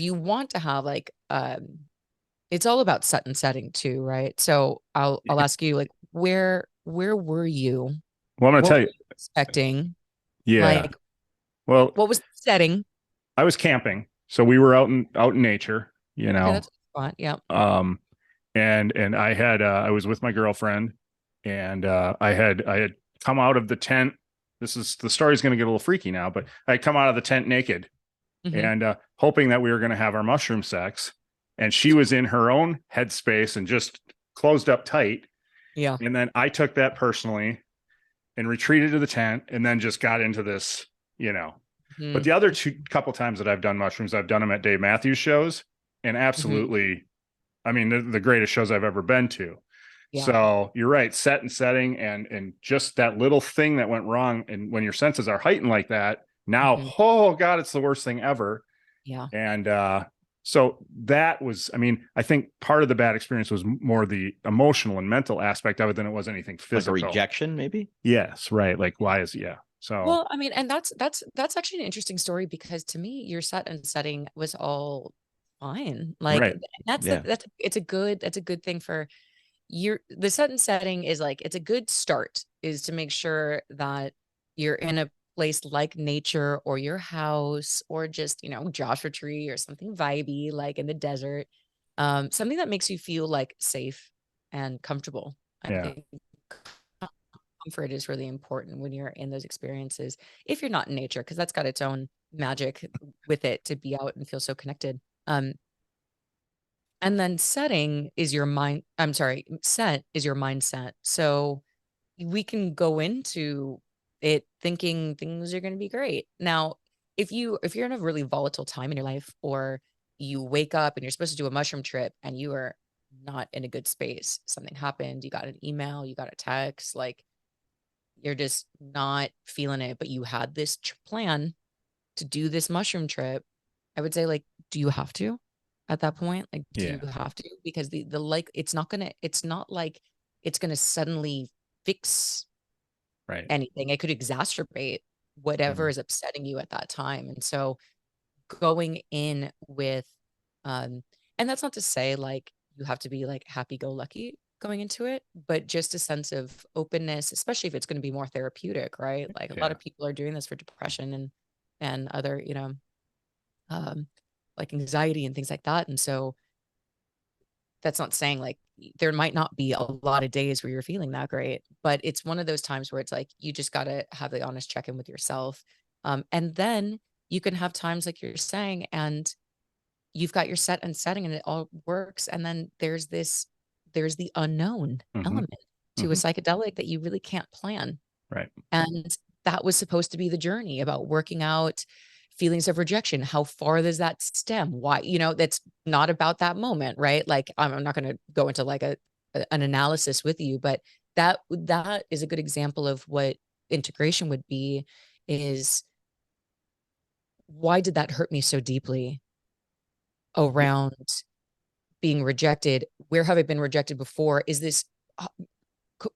you want to have like, it's all about set and setting too, right? So I'll ask you, like, where were you?
Well, I'm going to tell you.
Expecting.
Yeah.
Like,
well,
what was the setting?
I was camping, so we were out in nature,
Okay, that's a spot. Yeah.
And I was with my girlfriend, and I had come out of the tent. The story's going to get a little freaky now, but I come out of the tent naked, and hoping that we were going to have our mushroom sex, and she was in her own headspace and just closed up tight.
Yeah.
And then I took that personally and retreated to the tent, and then just got into this, But the other couple times that I've done mushrooms, I've done them at Dave Matthews shows, and absolutely, I mean, they're the greatest shows I've ever been to. Yeah. So you're right, set and setting, and just that little thing that went wrong, and when your senses are heightened like that, now, oh God, it's the worst thing ever.
Yeah.
And so that was, I mean, I think part of the bad experience was more the emotional and mental aspect of it than it was anything physical.
Like a rejection, maybe?
Yes, right. Like, why is So,
well, I mean, and that's actually an interesting story, because to me, your set and setting was all fine. Like it's a good thing for the set and setting is like, it's a good start, is to make sure that you're in a place like nature or your house, or just, Joshua Tree or something vibey, like in the desert, something that makes you feel like safe and comfortable. I think comfort is really important when you're in those experiences, if you're not in nature, because that's got its own magic with it, to be out and feel so connected. And then setting is your mind. I'm sorry, set is your mindset. So we can go into it thinking things are going to be great. Now, if you're in a really volatile time in your life, or you wake up and you're supposed to do a mushroom trip and you are not in a good space, something happened, you got an email, you got a text, like, you're just not feeling it, but you had this plan to do this mushroom trip, I would say, like, do you have to at that point? Like, do you have to? Because the like, it's not like it's gonna suddenly fix anything. It could exacerbate whatever is upsetting you at that time. And so going in with, and that's not to say like you have to be like happy-go-lucky going into it, but just a sense of openness, especially if it's going to be more therapeutic, right? Like a lot of people are doing this for depression and other, like anxiety and things like that. And so that's not saying like there might not be a lot of days where you're feeling that great, but it's one of those times where it's like you just got to have the honest check-in with yourself. And then you can have times like you're saying, and you've got your set and setting and it all works. And then there's the unknown element to a psychedelic that you really can't plan.
Right.
And that was supposed to be the journey about working out feelings of rejection. How far does that stem? Why, that's not about that moment, right? Like I'm not going to go into like an analysis with you, but that is a good example of what integration would be, is why did that hurt me so deeply around being rejected? Where have I been rejected before? Is this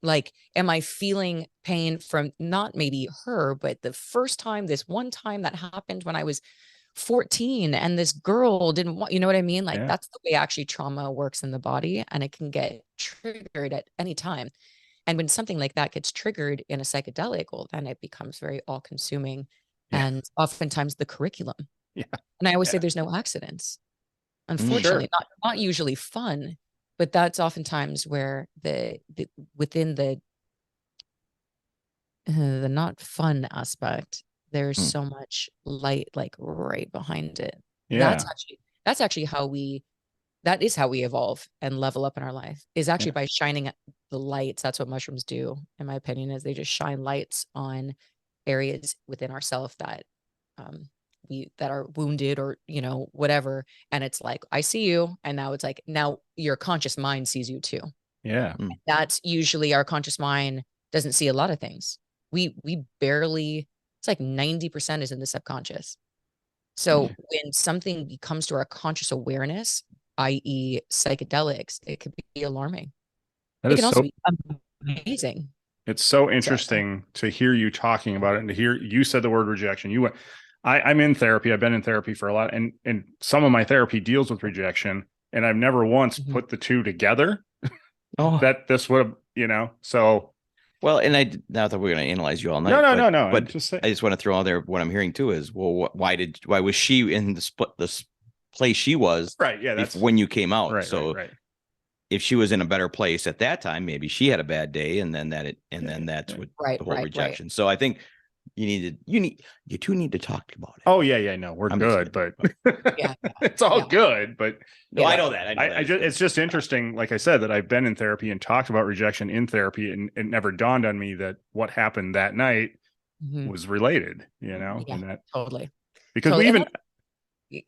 like, am I feeling pain from not maybe her, but the first time, this one time that happened when I was 14 and this girl didn't want, you know what I mean? Like that's the way actually trauma works in the body, and it can get triggered at any time. And when something like that gets triggered in a psychedelic, well, then it becomes very all consuming and oftentimes the curriculum. And I always say there's no accidents. Unfortunately, not usually fun, but that's oftentimes where the within the not fun aspect, there's so much light, like right behind it. That's actually that is how we evolve and level up in our life, is actually by shining the lights. That's what mushrooms do, in my opinion, is they just shine lights on areas within ourselves that that are wounded or whatever, and it's like, I see you, and now it's like, now your conscious mind sees you too. That's usually, our conscious mind doesn't see a lot of things. We barely, it's like 90% is in the subconscious. So when something comes to our conscious awareness, i.e. psychedelics, it could be alarming. It can also be amazing.
It's so interesting to hear you talking about it, and to hear you said the word rejection. I'm in therapy. I've been in therapy for a lot, and some of my therapy deals with rejection, and I've never once put the two together. That this would have, so.
Well, and not that we're going to analyze you all night.
No.
But I just want to throw out there what I'm hearing too is, well, why was she in the place she was?
Right. Yeah. That's
when you came out.
Right.
So
right.
If she was in a better place at that time, maybe she had a bad day, and then that's what the whole rejection. So I think you two need to talk about it.
Oh yeah. No, we're good, but it's all good. But
no, I know that.
It's just interesting. Like I said, that I've been in therapy and talked about rejection in therapy, and it never dawned on me that what happened that night was related, and that
totally,
because we even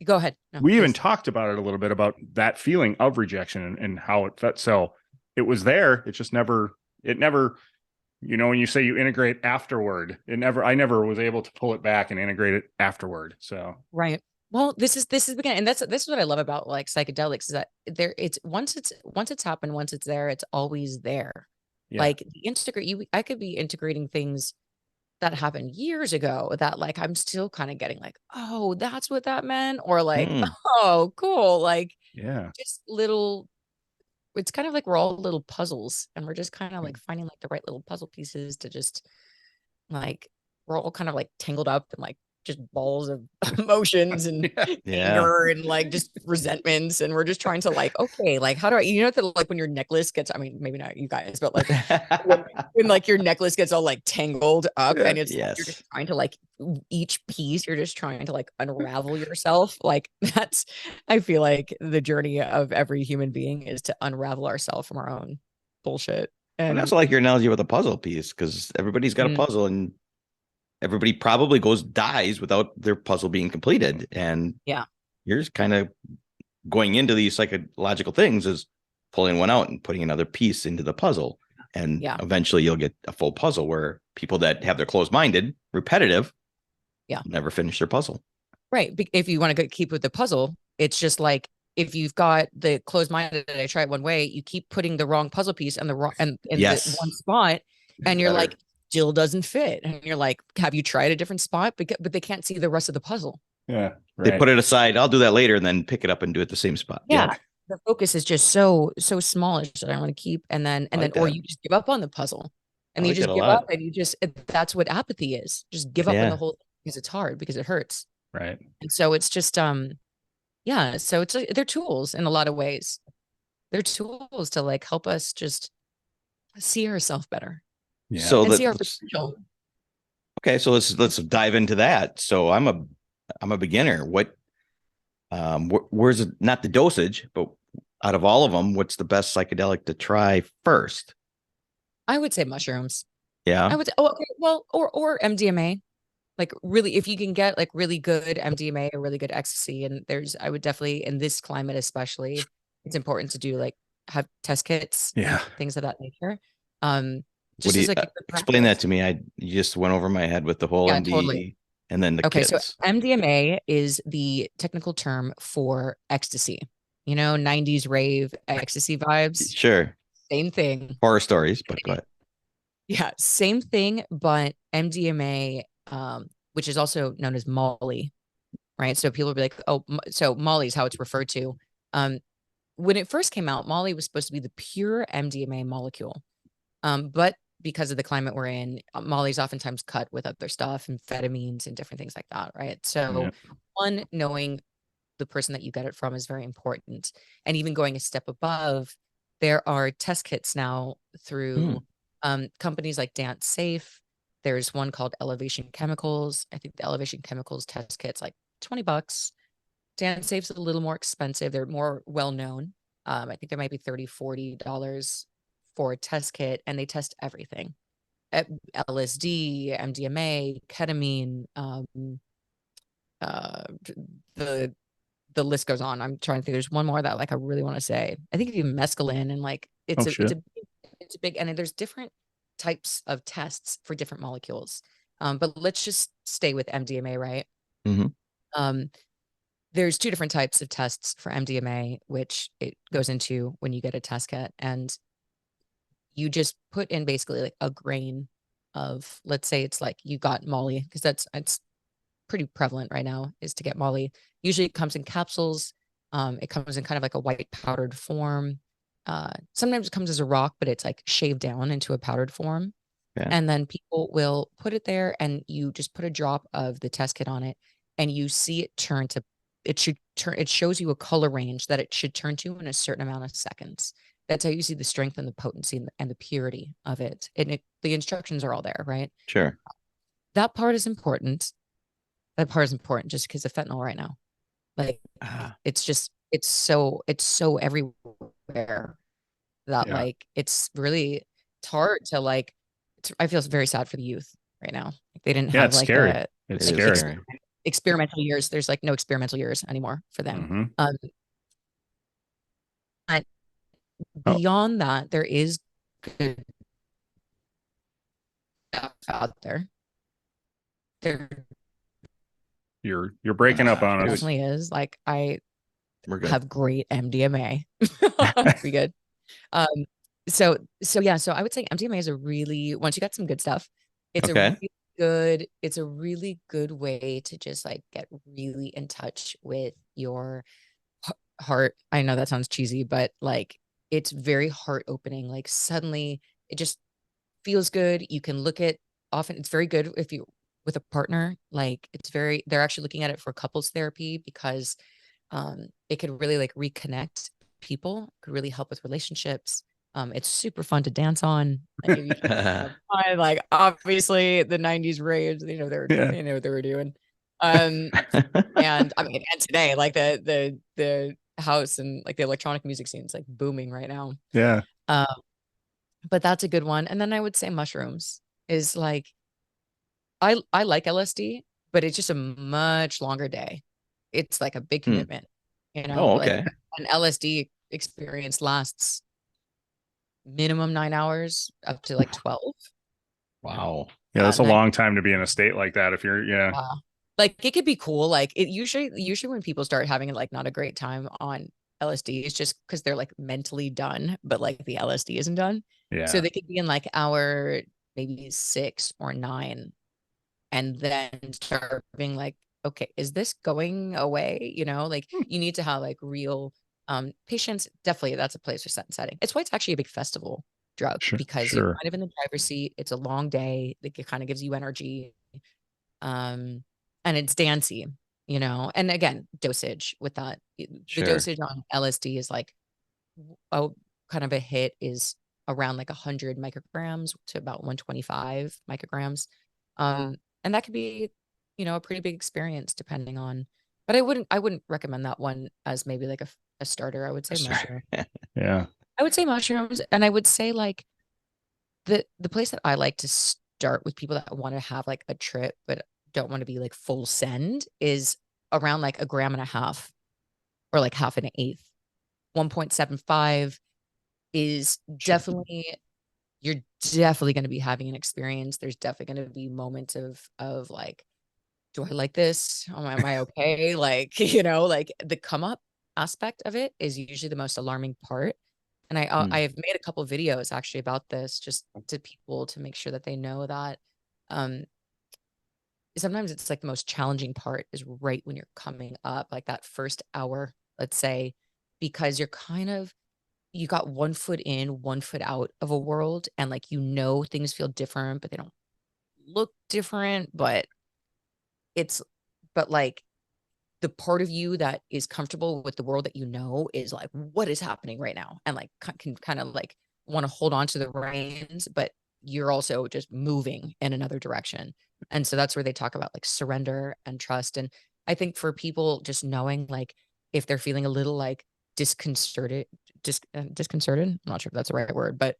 go ahead.
No, we even talked about it a little bit, about that feeling of rejection and how it felt. So it was there. It just never, when you say you integrate afterward, I never was able to pull it back and integrate it afterward. So,
right. Well, this is beginning. And this is what I love about like psychedelics, is that once it's happened, once it's there, it's always there. Like I could be integrating things that happened years ago that like I'm still kind of getting like, oh, that's what that meant, or like, oh, cool, like just little. It's kind of like we're all little puzzles, and we're just kind of like finding like the right little puzzle pieces to just like, we're all kind of like tangled up in like just balls of emotions and anger and like just resentments, and we're just trying to like, okay, like how do I, like when your necklace gets, I mean, maybe not you guys, but like when like your necklace gets all like tangled up, and it's like, you're just trying to like, each piece you're just trying to like unravel yourself. Like that's, I feel like the journey of every human being is to unravel ourselves from our own bullshit.
And that's like your analogy with a puzzle piece, because everybody's got a puzzle, and everybody probably dies without their puzzle being completed. And you're just kind of going into these psychological things as pulling one out and putting another piece into the puzzle. And
Yeah.
eventually you'll get a full puzzle, where people that have their closed-minded, repetitive, never finish their puzzle.
Right. If you want to keep with the puzzle, it's just like, if you've got the closed-minded and I try it one way, you keep putting the wrong puzzle piece and the wrong and in the one spot, and you're like, still doesn't fit. And you're like, have you tried a different spot? But they can't see the rest of the puzzle.
Yeah.
Right. They put it aside. I'll do that later, and then pick it up and do it the same spot.
Yeah. The focus is just so smallish that I want to keep. And then or you just give up on the puzzle. And you just give up, and that's what apathy is. Just give up on the whole thing, because it's hard, because it hurts.
Right.
And so it's just so it's they're tools in a lot of ways. They're tools to like help us just see ourselves better.
Yeah.
So
see our potential.
Okay, so let's dive into that. So I'm a beginner. What where's it, not the dosage, but out of all of them, what's the best psychedelic to try first?
I would say mushrooms.
Yeah.
I would. Oh, okay. Well, or MDMA. Like, really, if you can get like really good MDMA or really good ecstasy, and I would definitely, in this climate especially, it's important to do like have test kits, things of that nature. Just as like
explain that to me. You just went over my head with the whole MD, totally. And then the kits.
So MDMA is the technical term for ecstasy. 90s rave ecstasy vibes.
Sure.
Same thing.
Horror stories, but go ahead.
Yeah, same thing, but MDMA, which is also known as Molly, right? So people will be like, oh, so Molly is how it's referred to. When it first came out, Molly was supposed to be the pure MDMA molecule. But because of the climate we're in, Molly's oftentimes cut with other stuff, amphetamines and different things like that, right? So one, knowing the person that you get it from is very important. And even going a step above, there are test kits now through companies like Dance Safe. There's one called Elevation Chemicals. I think the Elevation Chemicals test kit's like $20. Dance Safe's a little more expensive. They're more well-known. I think there might be $30, $40 for a test kit, and they test everything. LSD, MDMA, ketamine, the list goes on. I'm trying to think. There's one more that like I really want to say. I think even mescaline, and like it's a big, and there's different types of tests for different molecules. But let's just stay with MDMA, right?
Mm-hmm.
There's two different types of tests for MDMA, which it goes into when you get a test kit, and you just put in basically like a grain of, let's say it's like you got Molly, because it's pretty prevalent right now, is to get Molly. Usually it comes in capsules. It comes in kind of like a white powdered form. Sometimes it comes as a rock, but it's like shaved down into a powdered form.
Yeah.
And then people will put it there, and you just put a drop of the test kit on it, and you see it turn to, it shows you a color range that it should turn to in a certain amount of seconds. That's how you see the strength and the potency and the purity of it. And the instructions are all there, right?
Sure.
That part is important. That part is important just because of fentanyl right now. Like, it's so everywhere that like, it's hard to like, I feel very sad for the youth right now. Like, they didn't have
it's
like
scary. It's scary.
Experimental years. There's like no experimental years anymore for them. But beyond that, there is good stuff out there.
You're breaking up on us.
Definitely is. Like,
We're good.
have great MDMA. Pretty good. So I would say MDMA is once you got some good stuff, it's it's a really good way to just like get really in touch with your heart. I know that sounds cheesy, but like, it's very heart opening. Like, suddenly it just feels good. You can look at, often it's very good if you with a partner. Like, they're actually looking at it for couples therapy, because it could really like reconnect people, could really help with relationships. It's super fun to dance on. Like, obviously the 90s raves, they know what they were doing. And I mean, and today, like the house and like the electronic music scene is like booming right now.
Yeah.
But that's a good one. And then I would say mushrooms is like, I like LSD, but it's just a much longer day. It's like a big commitment,
Oh, okay.
Like, an LSD experience lasts minimum 9 hours up to like 12.
Wow.
Yeah, that's a
And
long time to be in a state like that. If you're, yeah.
Like it could be cool. Like it usually when people start having like not a great time on LSD, it's just because they're like mentally done, but like the LSD isn't done. So
Yeah.
they could be in like hour maybe 6 or 9, and then start being like, okay, is this going away? You know, like you need to have like real patience. Definitely that's a place for set and setting. It's why it's actually a big festival drug, because you're
Sure.
kind of in the driver's seat. It's a long day. Like it kind of gives you energy. And it's dancey, you know. And again, dosage with that. The
Sure.
dosage on LSD is like a kind of a hit is around like 100 micrograms to about 125 micrograms. And that could be, you know, a pretty big experience depending on, but I wouldn't recommend that one as maybe like a starter. I would say mushroom.
Yeah.
I would say mushrooms. And I would say like the place that I like to start with people that want to have like a trip but don't want to be like full send is around like 1.5 grams or like half an eighth. 1.75 is definitely, you're definitely going to be having an experience. There's definitely going to be moments of like, do I like this? Oh, am I okay? Like, you know, like the come up aspect of it is usually the most alarming part. And I have made a couple of videos actually about this, just to people to make sure that they know that um sometimes it's like the most challenging part is right when you're coming up, like that first hour, let's say, because you're kind of, you got one foot in, one foot out of a world, and like, you know, things feel different, but they don't look different, it's, but like the part of you that is comfortable with the world that you know is like, what is happening right now? And like can kind of like want to hold on to the reins, but you're also just moving in another direction. And so that's where they talk about like surrender and trust. And I think for people just knowing like if they're feeling a little like disconcerted, disconcerted, I'm not sure if that's the right word, but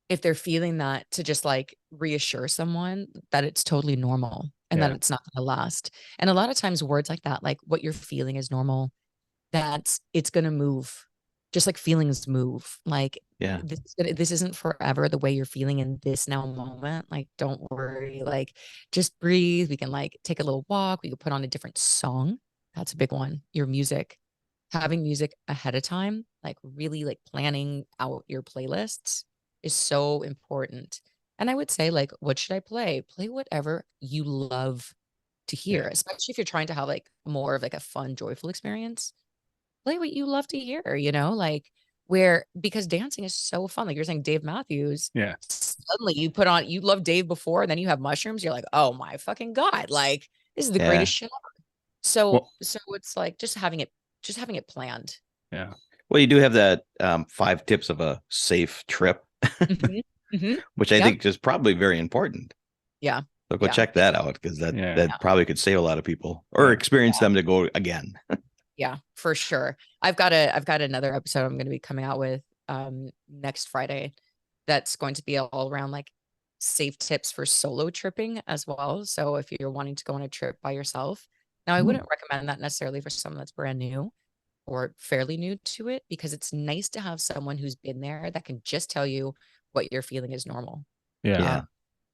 if they're feeling that, to just like reassure someone that it's totally normal and that
Yeah.
it's not going to last. And a lot of times words like that, like what you're feeling is normal, that it's going to move, just like feelings move. Like
Yeah.
this isn't forever the way you're feeling in this now moment. Like, don't worry, like just breathe. We can like take a little walk. We could put on a different song. That's a big one. Your music, having music ahead of time, like really like planning out your playlists is so important. And I would say, like, what should I play? Play whatever you love to hear,
Yeah.
especially if you're trying to have like more of like a fun, joyful experience. Play what you love to hear, you know, like where, because dancing is so fun. Like you're saying, Dave Matthews,
Yeah.
suddenly you put on, you love Dave before, and then you have mushrooms. You're like, oh my fucking God, like this is the
Yeah.
greatest shit ever. So,
Well,
so it's like just having it planned.
yeah.
Well, you do have that 5 tips of a safe trip, which I
Yeah.
think is probably very important.
Yeah.
So go
Yeah.
check that out, because that
Yeah.
probably could save a lot of people or
Yeah.
experience them to go again.
Yeah, for sure. I've got another episode I'm going to be coming out with next Friday that's going to be all around like safe tips for solo tripping as well. So if you're wanting to go on a trip by yourself, now I wouldn't recommend that necessarily for someone that's brand new or fairly new to it, because it's nice to have someone who's been there that can just tell you what you're feeling is normal.
Yeah.
Yeah.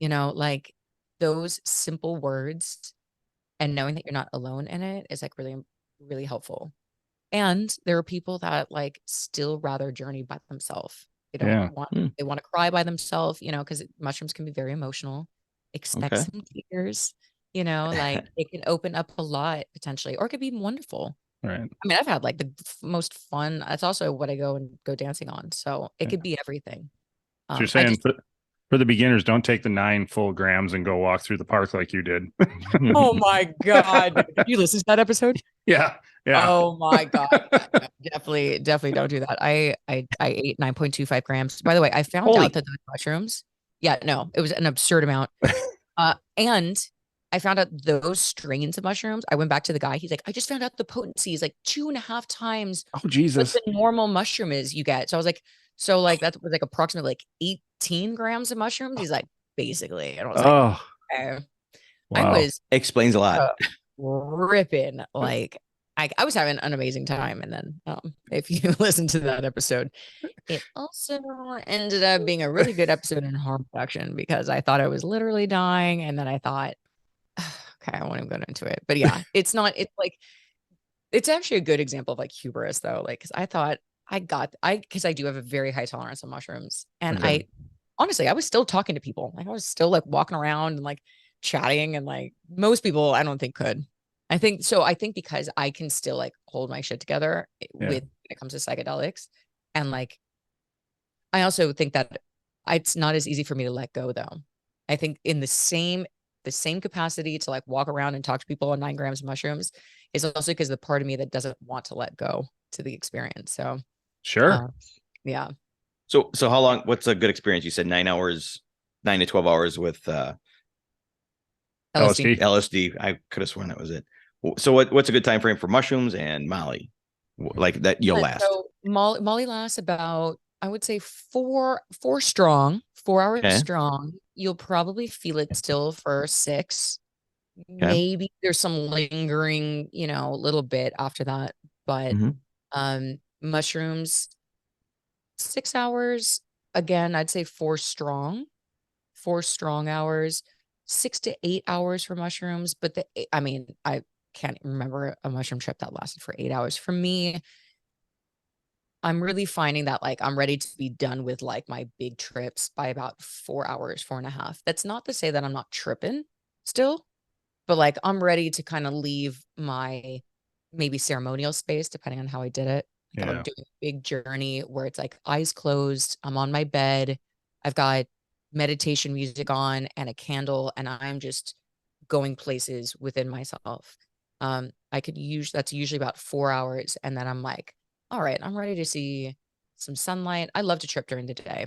You know, like those simple words and knowing that you're not alone in it is like really, really helpful. And there are people that like still rather journey by themselves. They don't
Yeah.
want, they want to cry by themselves, you know, because mushrooms can be very emotional. Expect
Okay.
some tears, you know, like it can open up a lot potentially, or it could be wonderful.
Right.
I mean, I've had like the most fun. That's also what I go dancing on. So it
Yeah.
could be everything.
So you're
I
saying
just,
for the beginners, don't take the 9 full grams and go walk through the park like you did.
oh my God. Did you listen to that episode?
Yeah. Yeah.
Oh my God. Yeah, no, definitely don't do that. I ate 9.25 grams. By the way, I found
Holy.
out that those mushrooms, yeah, no, it was an absurd amount. And I found out those strains of mushrooms. I went back to the guy. He's like, I just found out the potency is like 2.5 times
Oh,
what
Jesus.
the normal mushroom is you get. So I was like, so like that was like approximately like 18 grams of mushrooms. He's like, basically. And I was like,
Oh,
okay. I
wow.
was
Explains a lot.
ripping like I was having an amazing time. And then if you listen to that episode, it also ended up being a really good episode in harm reduction because I thought I was literally dying. And then I thought, okay, I won't even go into it. But yeah, it's like, it's actually a good example of like hubris though. Like, cause I thought because I do have a very high tolerance on mushrooms. And
Okay.
honestly, I was still talking to people. Like I was still like walking around and like chatting and like most people I don't think could. I think so. I think because I can still like hold my shit together with when it comes to psychedelics. And like, I also think that it's not as easy for me to let go though. I think in the same capacity to like walk around and talk to people on 9 grams of mushrooms is also because the part of me that doesn't want to let go to the experience. So
Sure.
yeah.
So how long? What's a good experience? You said 9 hours, 9 to 12 hours with
LSD.
LSD. I could have sworn that was it. So what's a good time frame for mushrooms and Molly? Like that you'll last.
So Molly lasts about, I would say 4 hours
Okay.
strong. You'll probably feel it still for 6.
Okay.
Maybe there's some lingering, a little bit after that. But mushrooms, 6 hours. Again, I'd say 4 strong hours, 6 to 8 hours for mushrooms. But I can't remember a mushroom trip that lasted for 8 hours. For me, I'm really finding that like I'm ready to be done with like my big trips by about 4 hours, 4.5. That's not to say that I'm not tripping still, but like I'm ready to kind of leave my maybe ceremonial space, depending on how I did it. Like I'm doing a big journey where it's like eyes closed, I'm on my bed, I've got meditation music on and a candle, and I'm just going places within myself. That's usually about 4 hours, and then I'm like, all right, I'm ready to see some sunlight. I love to trip during the day,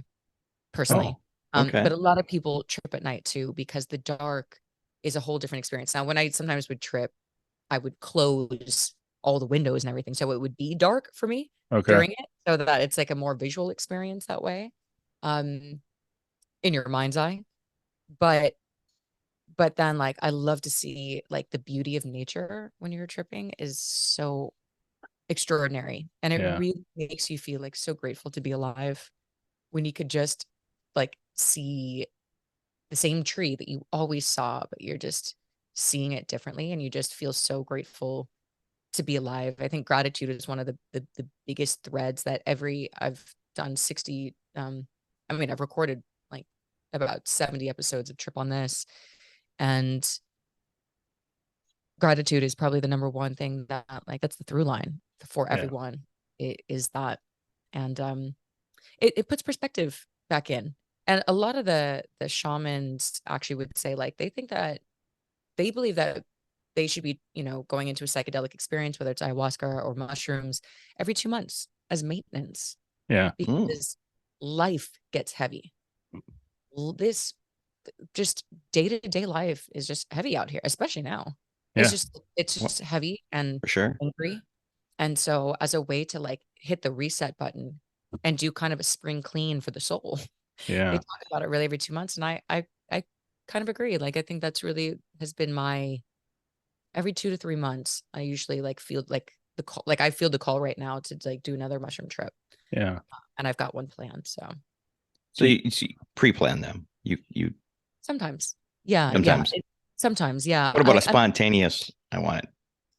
personally.
Okay.
But a lot of people trip at night too, because the dark is a whole different experience. Now, when I sometimes would trip, I would close all the windows and everything, so it would be dark for me during it, so that it's like a more visual experience that way, in your mind's eye. But then like I love to see like the beauty of nature when you're tripping is so extraordinary, and it really makes you feel like so grateful to be alive when you could just like see the same tree that you always saw, but you're just seeing it differently, and you just feel so grateful to be alive. I think gratitude is one of the biggest threads that I've done 60 I've recorded like about 70 episodes of Trip on This, and gratitude is probably the number one thing that like that's the through line for everyone. It is that. And it puts perspective back in. And a lot of the shamans actually would say like they believe that they should be, going into a psychedelic experience, whether it's ayahuasca or mushrooms, every 2 months as maintenance.
Yeah.
Because life gets heavy. This just day-to-day life is just heavy out here, especially now. It's just heavy and
For sure.
angry. And so as a way to like hit the reset button and do kind of a spring clean for the soul, they talk about it really every 2 months. And I kind of agree. Like, I think that's really has been my every 2 to 3 months. I usually like feel like the call, like I feel the call right now to like do another mushroom trip.
Yeah.
And I've got one planned.
So you pre-plan them. You
sometimes. Yeah.
sometimes.
Yeah. Sometimes. Yeah.
What about a spontaneous? I want it.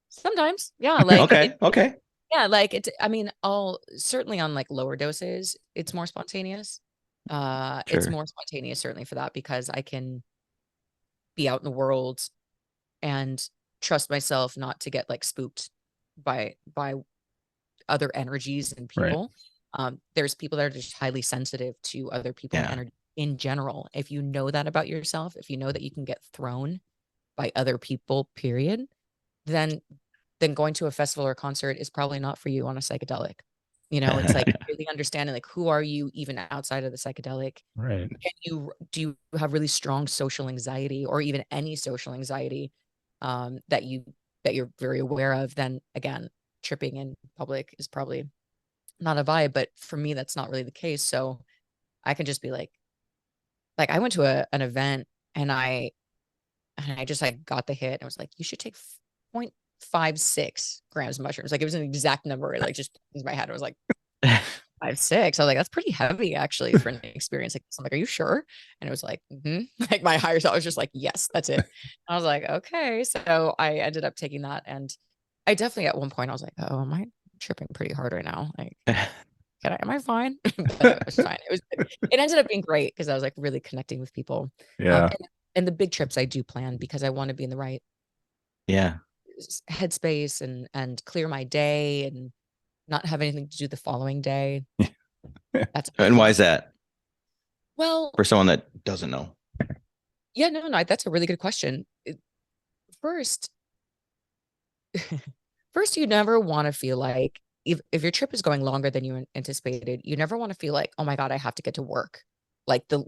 Sometimes. Yeah. Like,
okay.
Yeah. Like I'll certainly on like lower doses, it's more spontaneous. It's more spontaneous certainly for that because I can be out in the world and trust myself not to get like spooked by other energies and people. There's people that are just highly sensitive to other people and energy in general. If you know that about yourself, if you know that you can get thrown by other people, period, then going to a festival or concert is probably not for you on a psychedelic. It's like really understanding like who are you even outside of the psychedelic?
Right.
Do you have really strong social anxiety or even any social anxiety that you're very aware of? Then again, tripping in public is probably not a vibe, but for me that's not really the case. So I can just be like I went to an event and I just like got the hit and was like, you should take 5, 6 grams of mushrooms. Like it was an exact number. Like just in my head, I was like 5, 6. I was like, that's pretty heavy actually for an experience like this. I'm like, are you sure? And it was like, like my higher self was just like, yes, that's it. I was like, okay. So I ended up taking that, and I definitely at one point I was like, oh, am I tripping pretty hard right now? Like, am I fine? But it was fine. It ended up being great because I was like really connecting with people.
Yeah.
And the big trips I do plan because I want to be in the right headspace and clear my day and not have anything to do the following day. That's
And why is that?
Well,
for someone that doesn't know.
Yeah, no, that's a really good question. First, you never want to feel like if your trip is going longer than you anticipated, you never want to feel like, oh my God, I have to get to work. Like the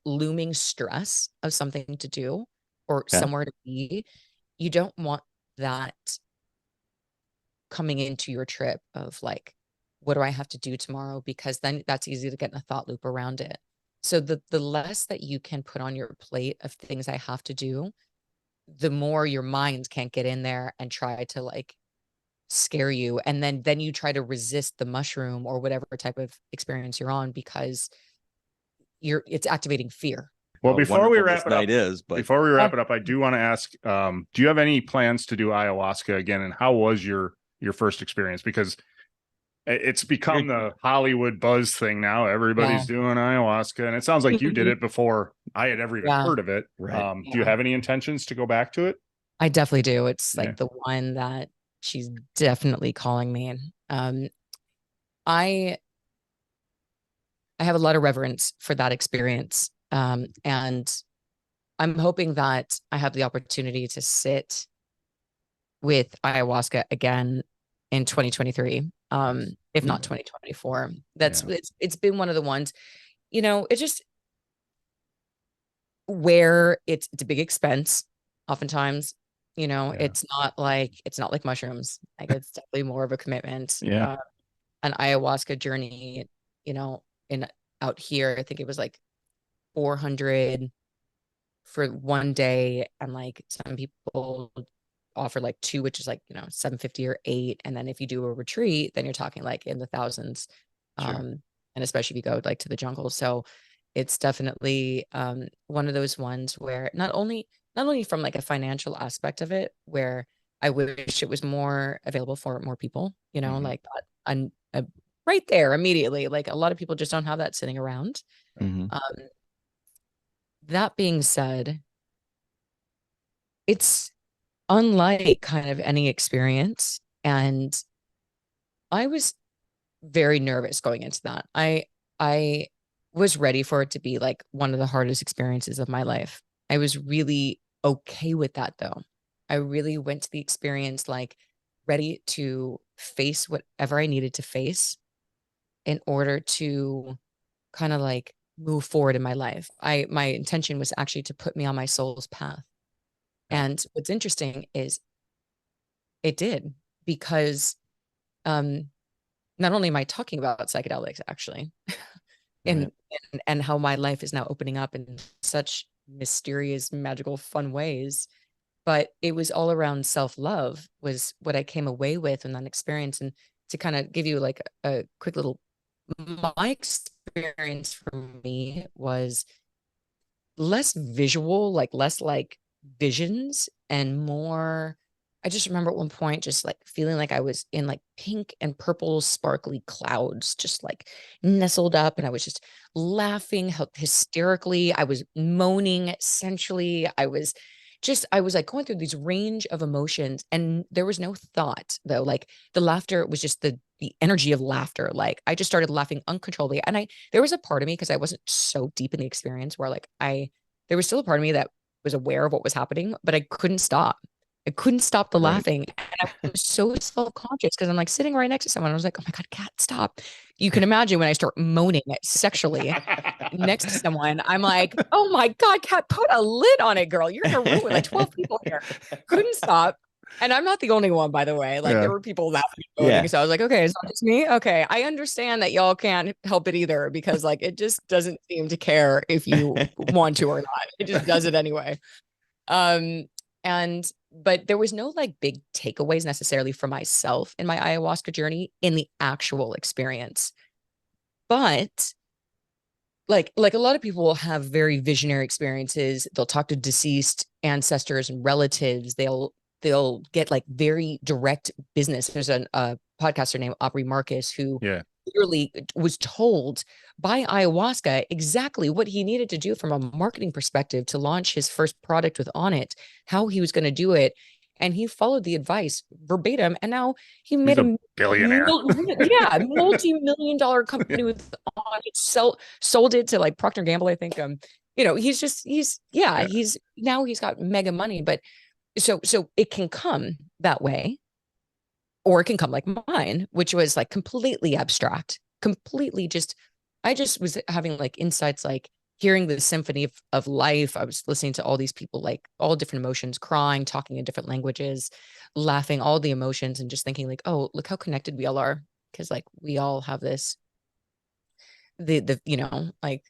looming stress of something to do or somewhere to be. You don't want that coming into your trip of like, what do I have to do tomorrow? Because then that's easy to get in a thought loop around it. So the less that you can put on your plate of things I have to do, the more your mind can't get in there and try to like scare you. And then you try to resist the mushroom or whatever type of experience you're on because it's activating fear.
Well, before we wrap it up, I do want to ask, do you have any plans to do ayahuasca again? And how was your first experience? Because it's become the Hollywood buzz thing now. Everybody's doing ayahuasca, and it sounds like you did it before I had ever even heard of it. Right. Do you have any intentions to go back to it?
I definitely do. It's like the one that she's definitely calling me. I have a lot of reverence for that experience. And I'm hoping that I have the opportunity to sit with ayahuasca again in 2023. If not 2024. It's been one of the ones, it's just where it's a big expense. Oftentimes, it's not like mushrooms. Like it's definitely more of a commitment. An ayahuasca journey, in out here, I think it was like 400 for one day, and like some people offer like 2, which is like 750 or 8, and then if you do a retreat, then you're talking like in the thousands. And especially if you go like to the jungle. So it's definitely one of those ones where not only from like a financial aspect of it, where I wish it was more available for more people, like that, right there immediately. Like a lot of people just don't have that sitting around. That being said, it's unlike kind of any experience, and I was very nervous going into that. I was ready for it to be like one of the hardest experiences of my life. I was really okay with that though. I really went to the experience like ready to face whatever I needed to face in order to kind of like move forward in my life. My intention was actually to put me on my soul's path. And what's interesting is it did, because not only am I talking about psychedelics actually, and how my life is now opening up in such mysterious, magical, fun ways, but it was all around self-love was what I came away with in that experience. And to kind of give you like a quick little, my experience for me was less visual, like less like visions and more. I just remember at one point just like feeling like I was in like pink and purple sparkly clouds, just like nestled up, and I was just laughing hysterically. I was moaning sensually. I was like going through these range of emotions, and there was no thought though. Like the laughter was just the energy of laughter. Like I just started laughing uncontrollably. And there was a part of me, because I wasn't so deep in the experience, where like there was still a part of me that was aware of what was happening, but I couldn't stop. I couldn't stop the laughing. And I was so self-conscious because I'm like sitting right next to someone. I was like, oh my God, Kat, stop. You can imagine when I start moaning sexually next to someone, I'm like, oh my God, Kat, put a lid on it, girl. You're in a room with like 12 people here. Couldn't stop. And I'm not the only one, by the way. Like there were people laughing. So I was like, okay, it's not just me. Okay. I understand that y'all can't help it either, because like it just doesn't seem to care if you want to or not. It just does it anyway. And but there was no like big takeaways necessarily for myself in my ayahuasca journey in the actual experience. But like a lot of people will have very visionary experiences. They'll talk to deceased ancestors and relatives. They'll get like very direct business. There's a podcaster named Aubrey Marcus who literally was told by ayahuasca exactly what he needed to do from a marketing perspective to launch his first product with On It, how he was going to do it. And he followed the advice verbatim. And now he made
a billionaire.
multi-million-dollar company with On It, sold it to like Procter & Gamble, I think. He's got mega money, but so it can come that way, or it can come like mine, which was like completely abstract, completely I just was having like insights, like hearing the symphony of life. I was listening to all these people, like all different emotions, crying, talking in different languages, laughing, all the emotions, and just thinking like, oh, look how connected we all are. Cause like we all have this, like,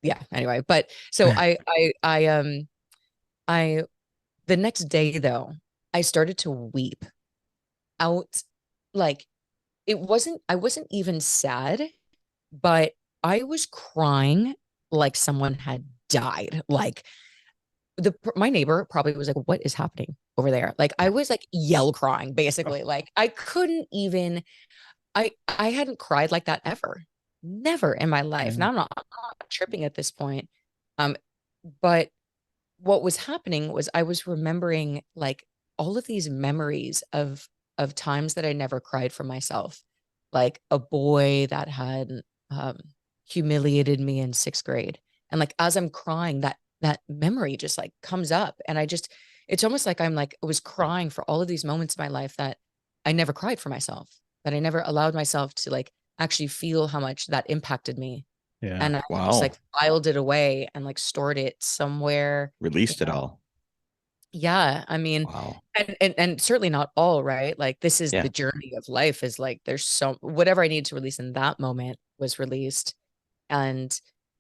yeah, anyway. But so the next day though, I started to weep out. Like I wasn't even sad, but I was crying like someone had died. Like my neighbor probably was like, what is happening over there? Like I was like yell crying basically. Like I couldn't even, I hadn't cried like that ever. Never in my life. Now I'm not tripping at this point. But what was happening was I was remembering like all of these memories of times that I never cried for myself. Like a boy that had humiliated me in 6th grade. And like as I'm crying, that memory just like comes up. And it's almost like I was crying for all of these moments in my life that I never cried for myself, that I never allowed myself to like actually feel how much that impacted me.
Yeah.
And I just like filed it away and like stored it somewhere.
Released it all.
Yeah. I mean, and certainly not all, right? Like this is the journey of life, is like there's whatever I needed to release in that moment was released. And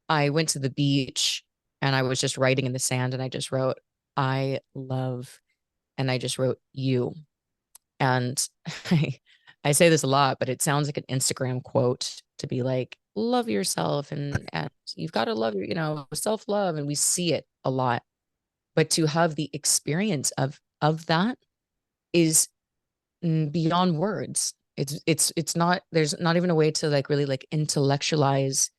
I went to the beach and I was just writing in the sand, and I just wrote, I love, and I just wrote you. And I say this a lot, but it sounds like an Instagram quote to be like, love yourself, and you've got to love your, self-love. And we see it a lot, but to have the experience of that is beyond words. It's not, there's not even a way to like really like intellectualize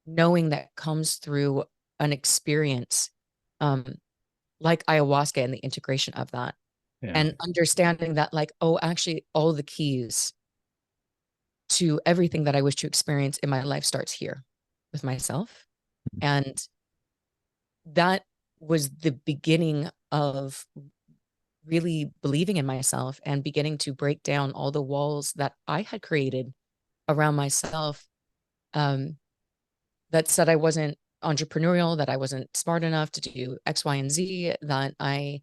knowing that comes through an experience like ayahuasca and the integration of that. And understanding that like, oh, actually all the keys to everything that I wish to experience in my life starts here with myself. And that was the beginning of really believing in myself and beginning to break down all the walls that I had created around myself, that said I wasn't entrepreneurial, that I wasn't smart enough to do X, Y, and Z, that I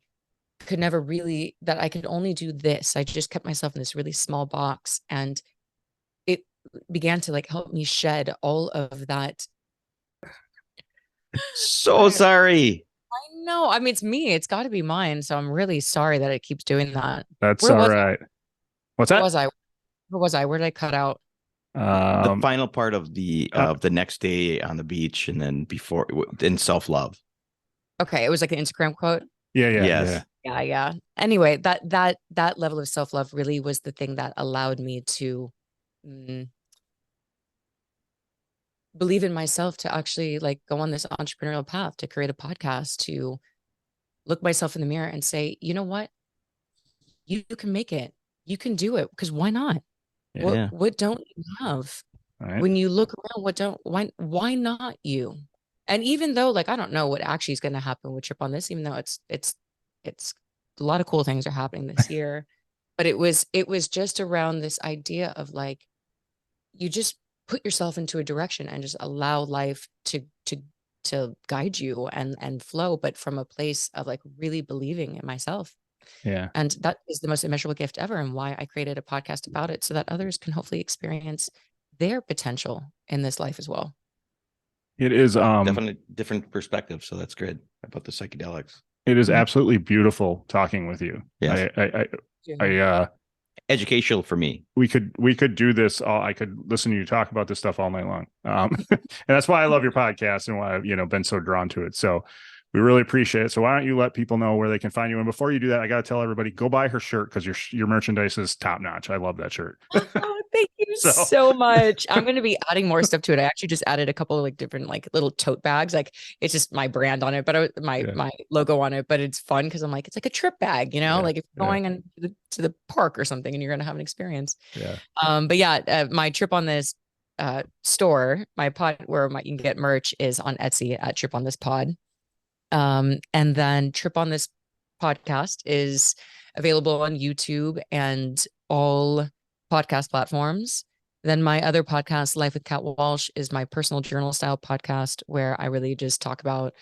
could never really, that I could only do this. I just kept myself in this really small box, and it began to like help me shed all of that.
So sorry.
I know. I mean, it's me. It's got to be mine. So I'm really sorry that it keeps doing that.
That's all right. What's that?
Where was I? Where did I cut out?
The final part of the next day on the beach, and then before in self-love. Okay,
it was like an Instagram quote.
Yeah.
Anyway, that level of self-love really was the thing that allowed me to believe in myself, to actually like go on this entrepreneurial path, to create a podcast, to look myself in the mirror and say, you know what? You can make it. You can do it, because why not? What don't you have? Right. When you look around, why not you? And even though like I don't know what actually is going to happen with Trip on This, even though it's a lot of cool things are happening this year, but it was just around this idea of like, you just put yourself into a direction and just allow life to guide you and flow, but from a place of like really believing in myself.
Yeah.
And that is the most immeasurable gift ever, and why I created a podcast about it, so that others can hopefully experience their potential in this life as well.
It is
definitely different perspective. So that's good about the psychedelics.
It is absolutely beautiful talking with you.
Yes.
I
Educational for me.
we could do this I could listen to you talk about this stuff all night long. And that's why I love your podcast and why I've been so drawn to it. So we really appreciate it. So why don't you let people know where they can find you? And before you do that, I got to tell everybody, go buy her shirt because your merchandise is top notch. I love that shirt.
Oh, thank you so much. I'm going to be adding more stuff to it. I actually just added a couple of like different like little tote bags. Like it's just my brand on it, but my logo on it. But it's fun because I'm like, it's like a trip bag, like if you're going to the park or something and you're going to have an experience.
Yeah.
But yeah, my Trip on This store, my pod where you can get merch is on Etsy at Trip on This Pod. And then Trip on This podcast is available on YouTube and all podcast platforms. Then my other podcast, Life with Kat Walsh, is my personal journal style podcast where I really just talk about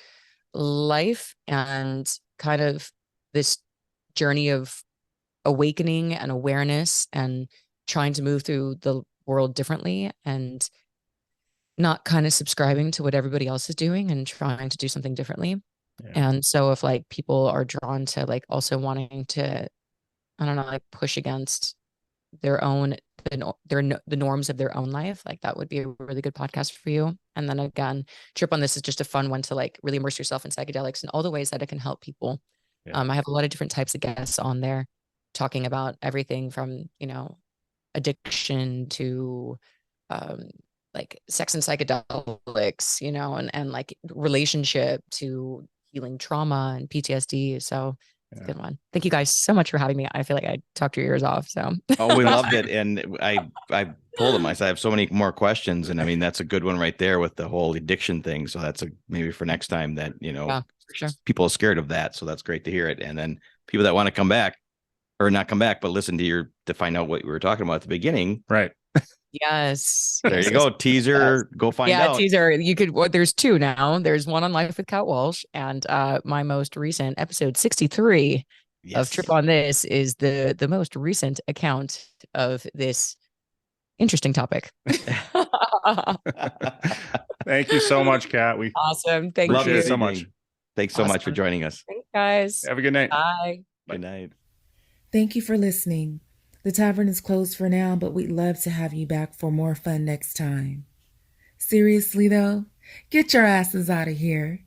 life and kind of this journey of awakening and awareness and trying to move through the world differently and not kind of subscribing to what everybody else is doing and trying to do something differently. Yeah. And so if like people are drawn to like also wanting to, I don't know, like push against their own, the norms of their own life, like that would be a really good podcast for you. And then again, Trip on This is just a fun one to like really immerse yourself in psychedelics and all the ways that it can help people. Yeah. I have a lot of different types of guests on there talking about everything from, addiction to, like sex and psychedelics, and like relationship to healing trauma and PTSD. So it's a good one. Thank you guys so much for having me. I feel like I talked your ears off. So
we loved it. And I told them, I said, I have so many more questions. And I mean, that's a good one right there with the whole addiction thing. So that's maybe for next time that,
for sure.
People are scared of that. So that's great to hear it. And then people that want to come back or not come back, but listen to find out what we were talking about at the beginning.
Right.
Yes.
There you go. Teaser. Go find out.
Yeah, teaser. You could. Well, there's two now. There's one on Life with Kat Walsh, and my most recent episode 63 of Trip on This is the most recent account of this interesting topic.
Thank you so much, Kat.
Awesome. Thank
you so
much. Thanks so much for joining us.
Thanks, guys.
Have a good night.
Bye.
Good night.
Thank you for listening. The tavern is closed for now, but we'd love to have you back for more fun next time. Seriously, though, get your asses out of here.